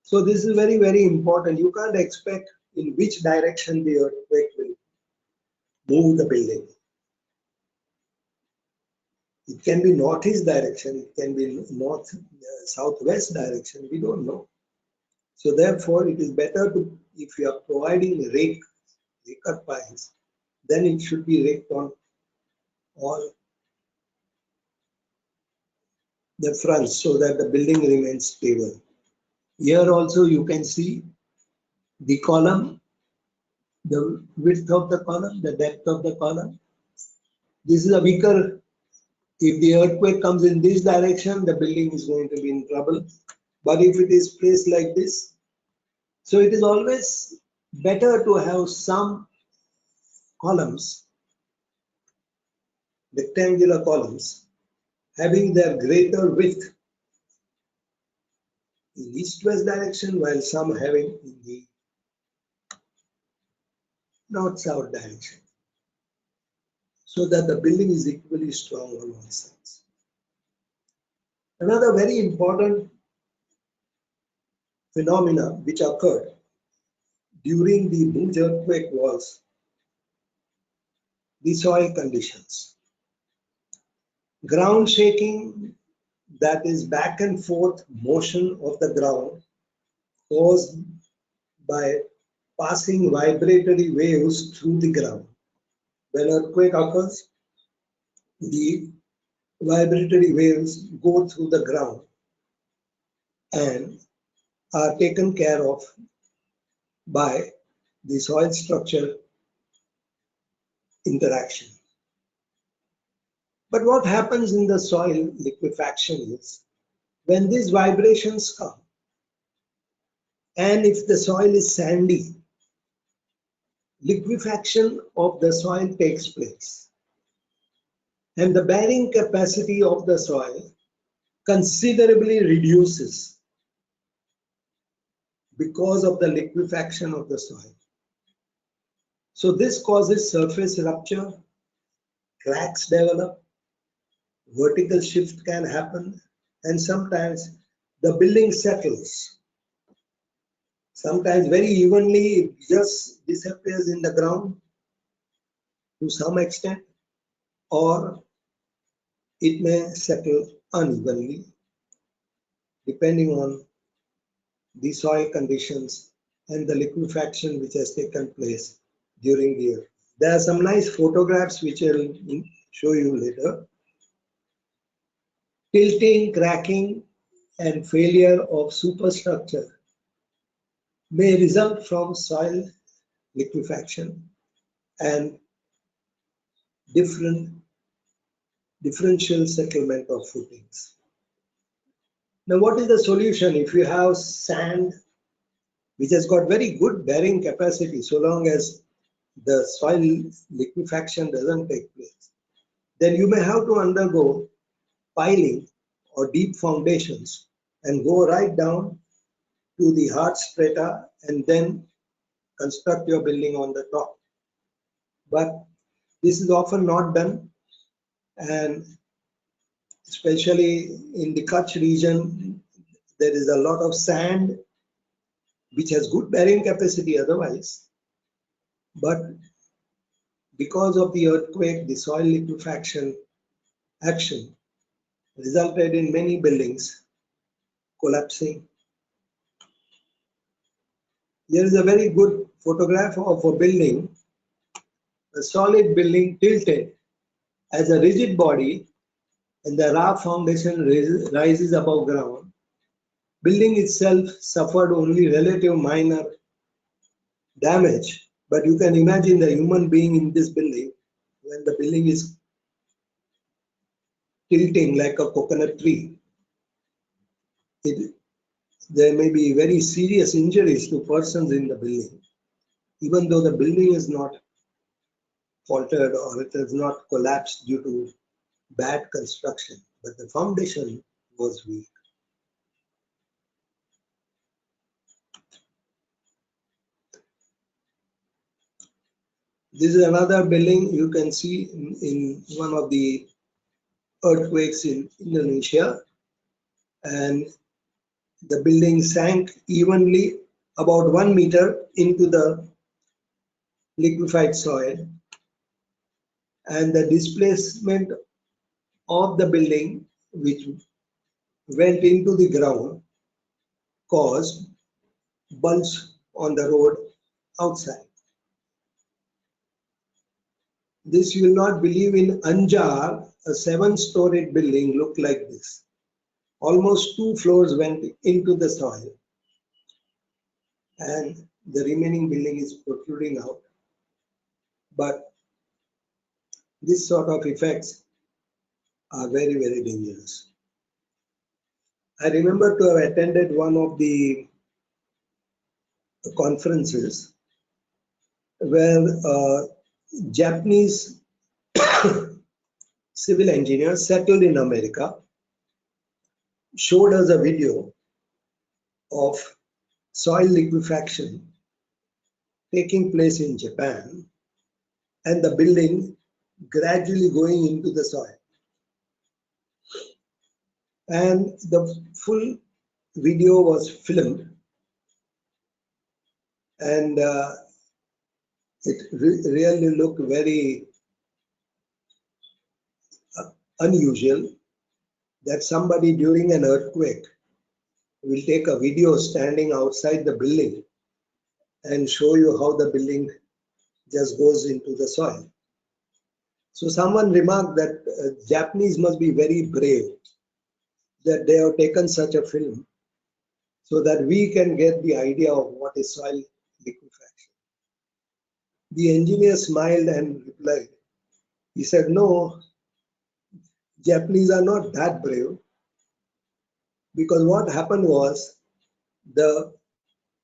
So this is very, very important. You can't expect in which direction the earthquake will move the building. It can be northeast direction, it can be north, southwest direction, we don't know. So therefore it is better to, if you are providing raker piles, then it should be raked on all the fronts so that the building remains stable. Here also you can see the column, the width of the column, the depth of the column. This is a weaker. If the earthquake comes in this direction, the building is going to be in trouble. But if it is placed like this, so it is always better to have some columns, rectangular columns, having their greater width in east-west direction, while some having in the north-south direction, so that the building is equally strong on all sides. Another very important phenomena which occurred during the Bhuj earthquake was the soil conditions. Ground shaking, that is back and forth motion of the ground caused by passing vibratory waves through the ground. When earthquake occurs, the vibratory waves go through the ground and are taken care of by the soil structure interaction. But what happens in the soil liquefaction is when these vibrations come, and if the soil is sandy, liquefaction of the soil takes place. And the bearing capacity of the soil considerably reduces because of the liquefaction of the soil. So this causes surface rupture, cracks develop, vertical shift can happen, and sometimes the building settles. Sometimes very evenly it just disappears in the ground to some extent, or it may settle unevenly depending on the soil conditions and the liquefaction which has taken place during the year. There are some nice photographs which I will show you later. Tilting, cracking, and failure of superstructure may result from soil liquefaction and differential settlement of footings. Now, what is the solution if you have sand which has got very good bearing capacity so long as the soil liquefaction doesn't take place? Then you may have to undergo piling or deep foundations and go right down to the hard strata and then construct your building on the top. But this is often not done, and especially in the Kutch region, there is a lot of sand which has good bearing capacity otherwise, but because of the earthquake, the soil liquefaction action resulted in many buildings collapsing. Here is a very good photograph of a building, a solid building tilted as a rigid body, and the raw foundation rises above ground. Building itself suffered only relative minor damage, but you can imagine the human being in this building when the building is tilting like a coconut tree. There may be very serious injuries to persons in the building, even though the building is not faltered or it has not collapsed due to bad construction, but the foundation was weak. This is another building you can see in one of the earthquakes in Indonesia, and the building sank evenly about 1 meter into the liquefied soil, and the displacement of the building which went into the ground caused bumps on the road outside. This you will not believe, in Anjar, a 7-storied building looked like this. Almost 2 floors went into the soil, and the remaining building is protruding out. But this sort of effects are very, very dangerous. I remember to have attended one of the conferences where Japanese civil engineers settled in America showed us a video of soil liquefaction taking place in Japan and the building gradually going into the soil. And the full video was filmed, and it really looked very unusual that somebody during an earthquake will take a video standing outside the building and show you how the building just goes into the soil. So someone remarked that Japanese must be very brave that they have taken such a film so that we can get the idea of what is soil liquefaction. The engineer smiled and replied. He said, no, Japanese are not that brave, because what happened was the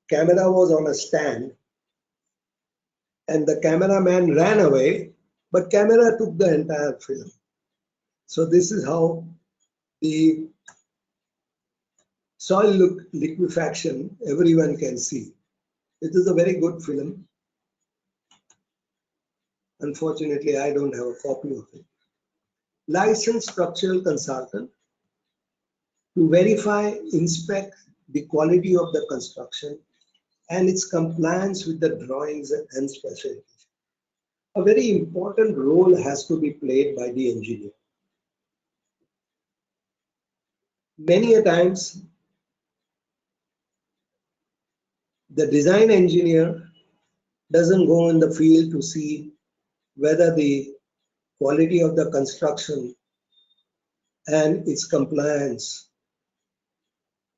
camera was on a stand and the cameraman ran away, but camera took the entire film. So this is how the soil liquefaction everyone can see. It is a very good film. Unfortunately, I don't have a copy of it. Licensed structural consultant to verify, inspect the quality of the construction and its compliance with the drawings and specifications. A very important role has to be played by the engineer. Many a times, the design engineer doesn't go in the field to see whether the quality of the construction and its compliance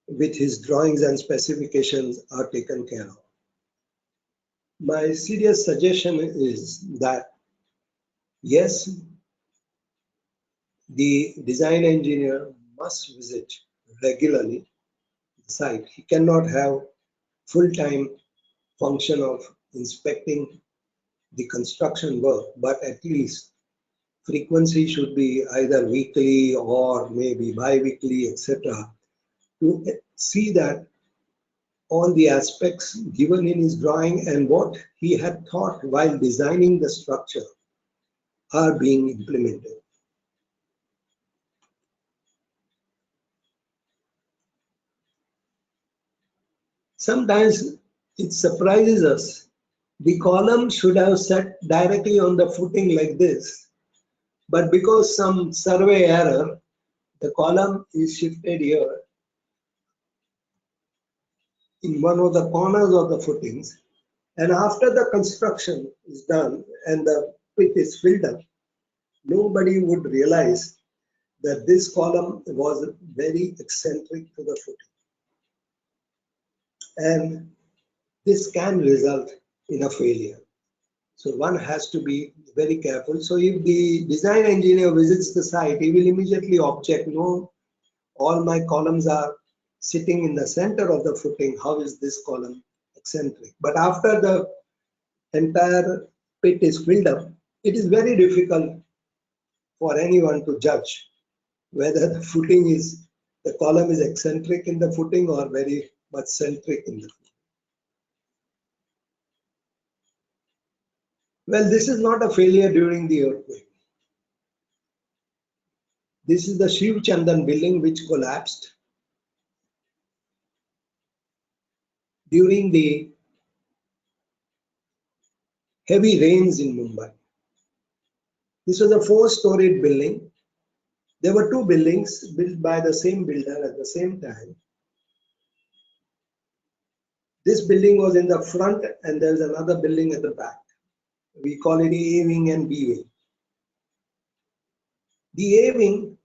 with his drawings and specifications are taken care of. My serious suggestion is that yes, the design engineer must visit regularly the site. He cannot have full-time function of inspecting the construction work, but at least frequency should be either weekly or maybe bi-weekly, etc., to see that all the aspects given in his drawing and what he had thought while designing the structure are being implemented. Sometimes it surprises us. The column should have set directly on the footing like this, but because some survey error, the column is shifted here in one of the corners of the footings. And after the construction is done and the pit is filled up, nobody would realize that this column was very eccentric to the footing. And this can result in a failure. So one has to be very careful. So if the design engineer visits the site, he will immediately object, no, all my columns are sitting in the center of the footing. How is this column eccentric? But after the entire pit is filled up, it is very difficult for anyone to judge whether the column is eccentric in the footing or very much centric in the footing. Well, this is not a failure during the earthquake. This is the Shiv Chandan building which collapsed during the heavy rains in Mumbai. This was a 4-storied building. There were 2 buildings built by the same builder at the same time. This building was in the front and there is another building at the back. We call it A wing and B wing. The A wing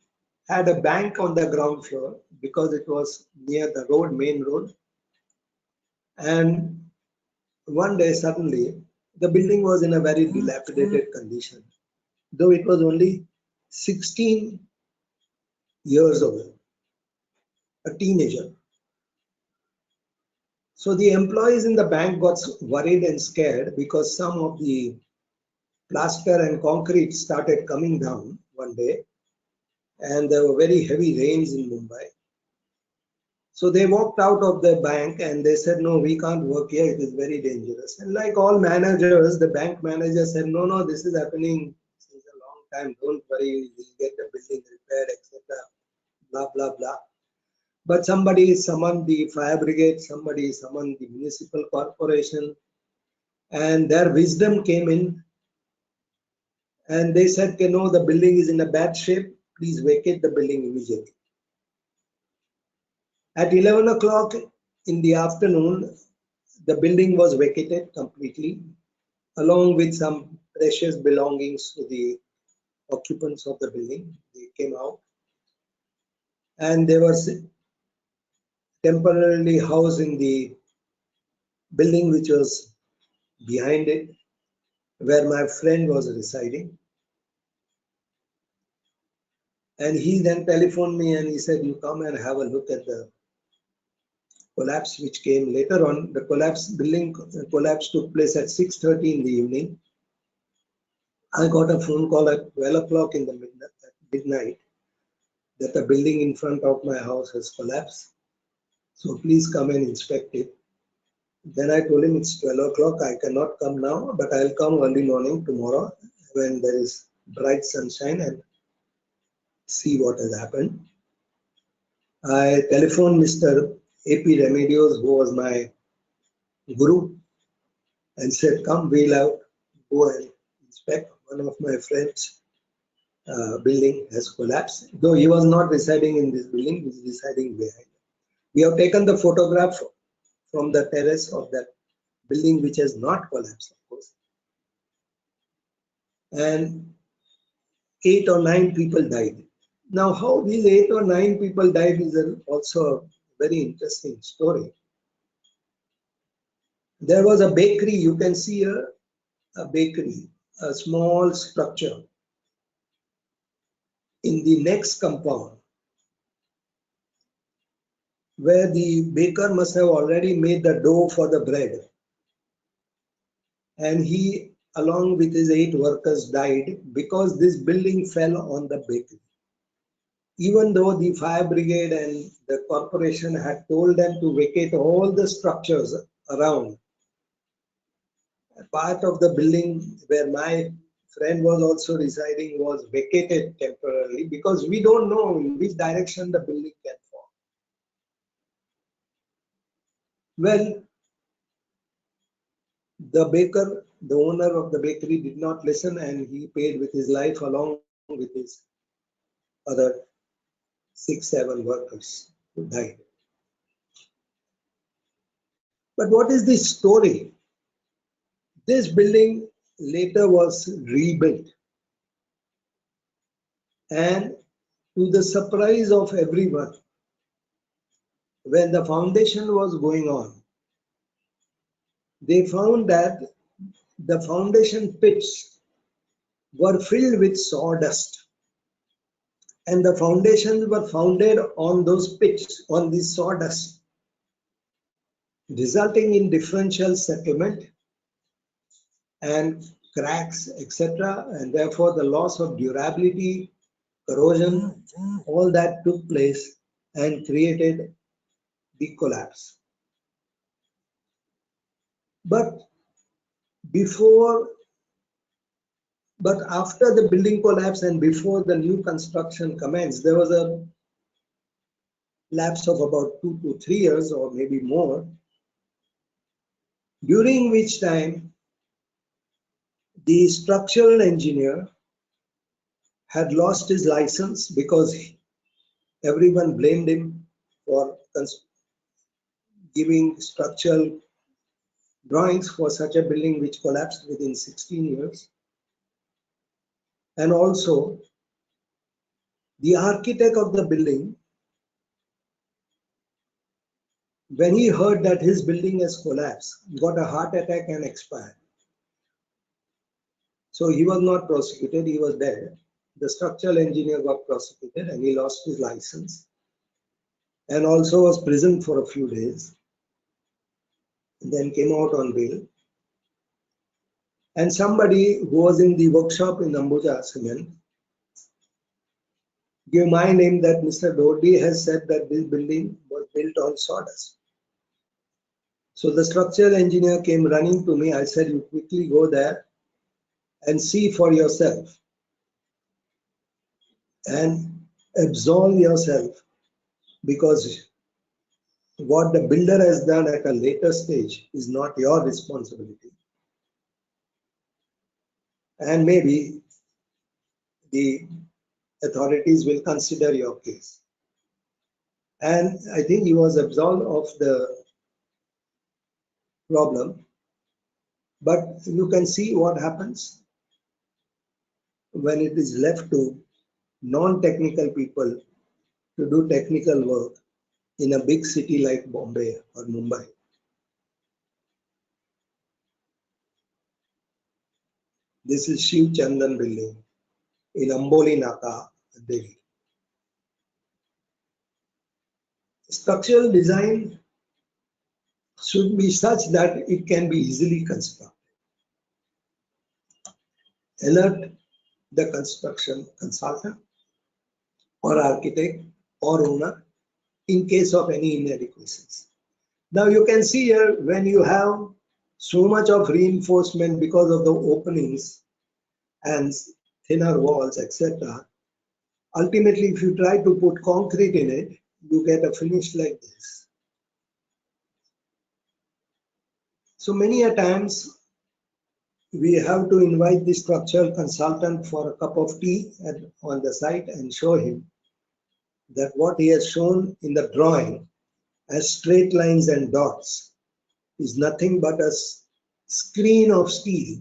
had a bank on the ground floor because it was near the road, main road. And one day suddenly the building was in a very dilapidated condition, though it was only 16 years old, a teenager. So the employees in the bank got worried and scared because some of the plaster and concrete started coming down one day, and there were very heavy rains in Mumbai. So they walked out of the bank and they said, no, we can't work here, it is very dangerous. And like all managers, the bank manager said, no, no, this is happening since a long time, don't worry, we'll get the building repaired, etc. Blah, blah, blah. But somebody summoned the fire brigade, somebody summoned the municipal corporation, and their wisdom came in. And they said, okay, no, the building is in a bad shape, please vacate the building immediately. At 11 o'clock in the afternoon, the building was vacated completely, along with some precious belongings to the occupants of the building. They came out and they were temporarily housed in the building which was behind it. where my friend was residing. And he then telephoned me and he said, you come and have a look at the collapse which came later on. The building collapse took place at 6:30 in the evening. I got a phone call at 12 o'clock in the midnight that the building in front of my house has collapsed. So please come and inspect it. Then I told him it's 12 o'clock, I cannot come now, but I'll come early morning tomorrow when there is bright sunshine and see what has happened. I telephoned Mr. A.P. Remedios, who was my guru, and said, come, we'll out, go and inspect. One of my friends' building has collapsed. Though he was not residing in this building, he was residing behind. We have taken the photograph from the terrace of that building which has not collapsed, of course. And 8 or 9 people died. Now, how these 8 or 9 people died is also a very interesting story. There was a bakery, you can see a bakery, a small structure in the next compound where the baker must have already made the dough for the bread. And he, along with his 8 workers, died because this building fell on the bakery. Even though the fire brigade and the corporation had told them to vacate all the structures around, a part of the building where my friend was also residing was vacated temporarily because we don't know in which direction the building can fall. Well, the baker, the owner of the bakery, did not listen and he paid with his life along with his other 6-7 workers who died. But what is the story? This building later was rebuilt, and to the surprise of everyone, when the foundation was going on, they found that the foundation pits were filled with sawdust, and the foundations were founded on those pits, on this sawdust, resulting in differential settlement and cracks, etc. And therefore the loss of durability, corrosion, all that took place and created the collapse. But after the building collapse and before the new construction commenced, there was a lapse of about 2 to 3 years or maybe more, during which time the structural engineer had lost his license because everyone blamed him for giving structural drawings for such a building which collapsed within 16 years. And also, the architect of the building, when he heard that his building has collapsed, got a heart attack and expired. So he was not prosecuted, he was dead. The structural engineer got prosecuted and he lost his license and also was prisoned for a few days, then came out on bail. And somebody who was in the workshop in Ambuja Cement gave my name that Mr. Dodi has said that this building was built on sawdust. So the structural engineer came running to me. I said, you quickly go there and see for yourself and absolve yourself, because what the builder has done at a later stage is not your responsibility. And maybe the authorities will consider your case. And I think he was absolved of the problem. But you can see what happens when it is left to non-technical people to do technical work in a big city like Bombay or Mumbai. This is Shiv Chandan building in Amboli Naka, Delhi. Structural design should be such that it can be easily constructed. Alert the construction consultant or architect or owner in case of any inadequacies. Now you can see here, when you have so much of reinforcement because of the openings and thinner walls, etc., ultimately if you try to put concrete in it, you get a finish like this. So many a times we have to invite the structural consultant for a cup of tea on the site and show him that what he has shown in the drawing as straight lines and dots is nothing but a screen of steel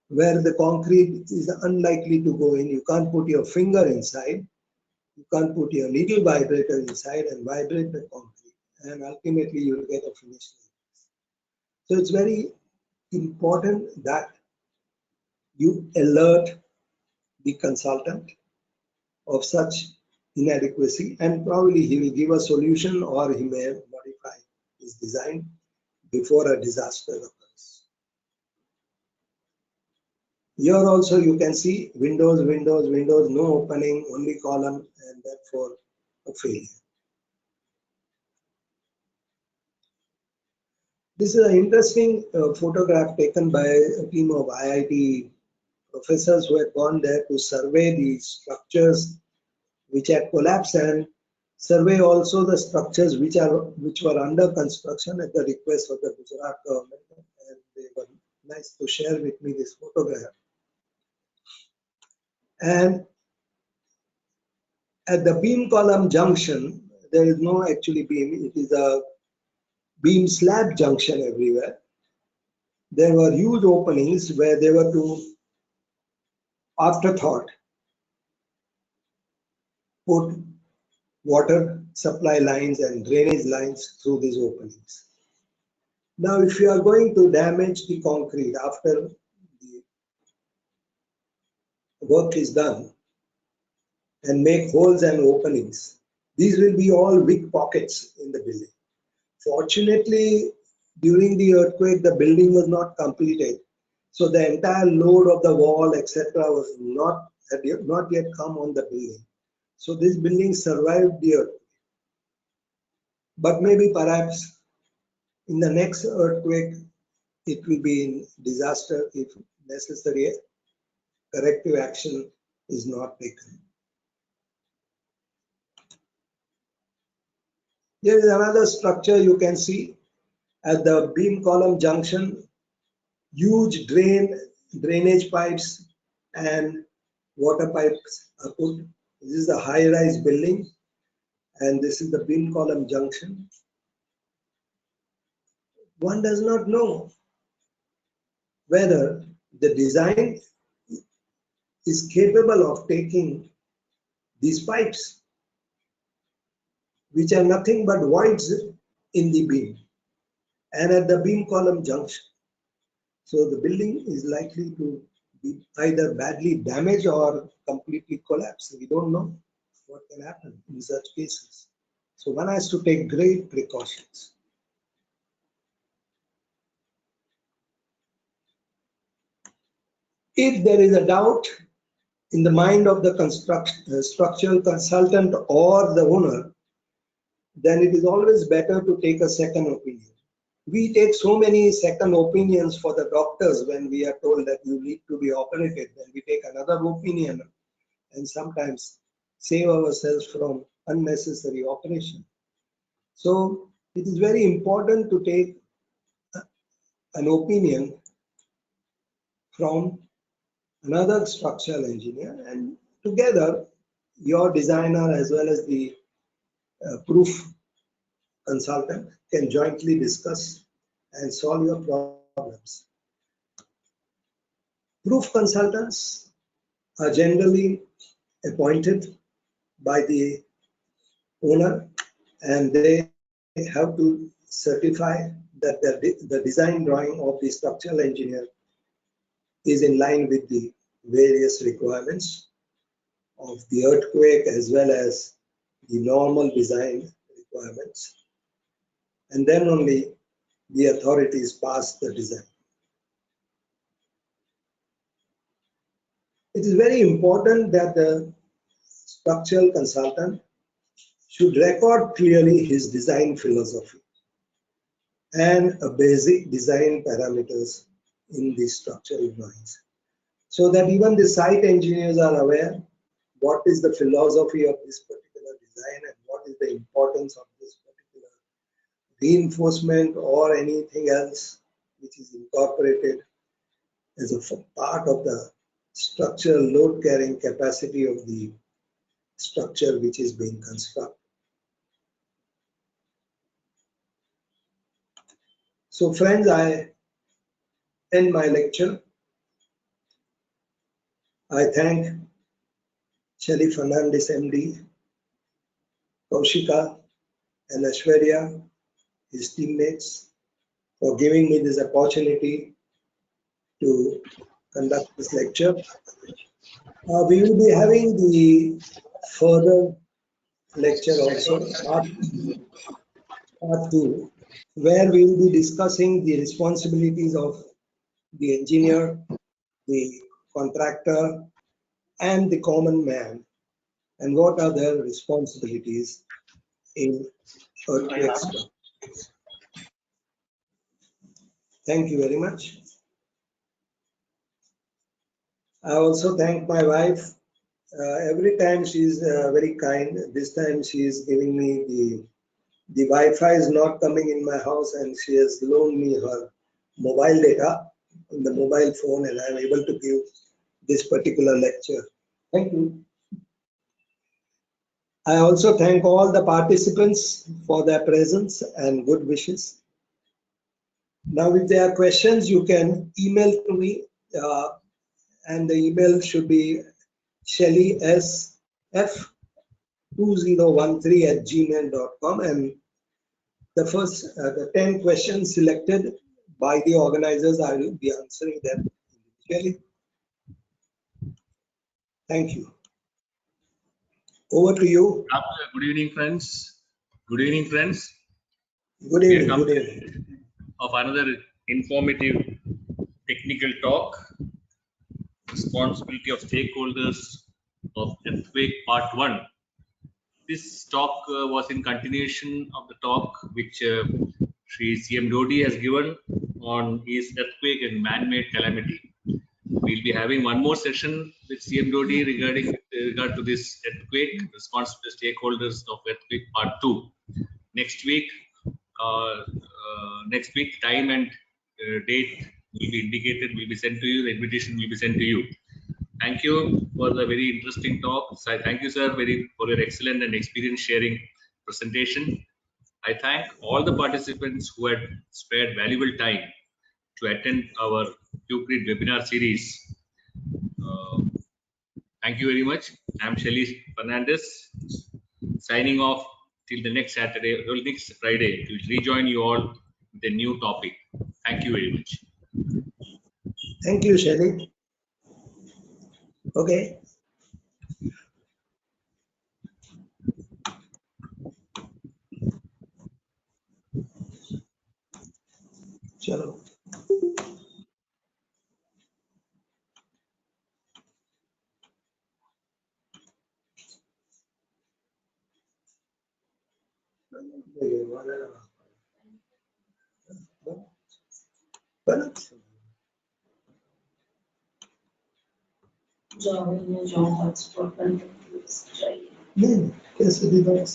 where the concrete is unlikely to go in. You can't put your finger inside, you can't put your needle vibrator inside and vibrate the concrete, and ultimately you will get a finish. So it's very important that you alert the consultant of such inadequacy, and probably he will give a solution or he may modify his design before a disaster occurs. Here also you can see windows, no opening, only column, and therefore a failure. This is an interesting photograph taken by a team of IIT professors who had gone there to survey the structures which had collapsed and survey also the structures which were under construction at the request of the Gujarat government, and they were nice to share with me this photograph. And at the beam column junction, there is no actually beam, it is a beam slab junction everywhere. There were huge openings where they were to, afterthought, put water supply lines and drainage lines through these openings. Now, if you are going to damage the concrete after the work is done and make holes and openings, these will be all weak pockets in the building. Fortunately, during the earthquake, the building was not completed. So the entire load of the wall, etc., had not yet come on the building. So this building survived the earthquake. But maybe perhaps in the next earthquake, it will be in disaster if necessary corrective action is not taken. There is another structure you can see at the beam column junction, huge drainage pipes and water pipes are put. This is a high-rise building and this is the beam column junction. One does not know whether the design is capable of taking these pipes, which are nothing but voids in the beam and at the beam column junction. So the building is likely to be either badly damaged or completely collapse. We don't know what can happen in such cases. So one has to take great precautions. If there is a doubt in the mind of the structural consultant or the owner, then it is always better to take a second opinion. We take so many second opinions for the doctors when we are told that you need to be operated. Then we take another opinion and sometimes save ourselves from unnecessary operation. So it is very important to take an opinion from another structural engineer, and together your designer as well as the proof consultant can jointly discuss and solve your problems. Proof consultants are generally appointed by the owner and they have to certify that the design drawing of the structural engineer is in line with the various requirements of the earthquake as well as the normal design requirements. And then only the authorities pass the design. It is very important that the structural consultant should record clearly his design philosophy and a basic design parameters in the structural drawings, so that even the site engineers are aware what is the philosophy of this particular design and what is the importance of this particular reinforcement or anything else which is incorporated as a part of the structural load carrying capacity of the structure which is being constructed. So friends, I end my lecture. I thank Shelly Fernandez MD, Kaushika and Ashwarya, his teammates, for giving me this opportunity to conduct this lecture. We will be having the further lecture also, part 2, where we will be discussing the responsibilities of the engineer, the contractor, and the common man, and what are their responsibilities in earthquake structure. Thank you very much. I also thank my wife. Every time she is very kind. This time she is giving me the Wi-Fi is not coming in my house, and she has loaned me her mobile data on the mobile phone, and I am able to give this particular lecture. Thank you. I also thank all the participants for their presence and good wishes. Now, if there are questions, you can email to me, and the email should be shellysf2013@gmail.com, and the first the 10 questions selected by the organizers, I will be answering them individually. Thank you. Over to you.
Good evening, friends. Good evening, friends.
Good
We
evening.
come
Good evening.
of another informative technical talk. Responsibility of stakeholders of earthquake part 1. This talk was in continuation of the talk which Sri CM Dodi has given on his earthquake and man-made calamity. We'll be having one more session with CM Dodi regarding regard to this earthquake, responsible stakeholders of earthquake part 2. Next week, time and date will be indicated, will be sent to you, the invitation will be sent to you. Thank you for the very interesting talk. So thank you, sir, for your excellent and experience sharing presentation. I thank all the participants who had spared valuable time to attend our Qcrete webinar series. Thank you very much. I'm Shelly Fernandez, signing off till the next Saturday or next Friday to rejoin you all with a new topic. Thank you very much.
Thank you, Shelly. Okay. Chalo.
Job hotspot and
नहीं कैसे भी बस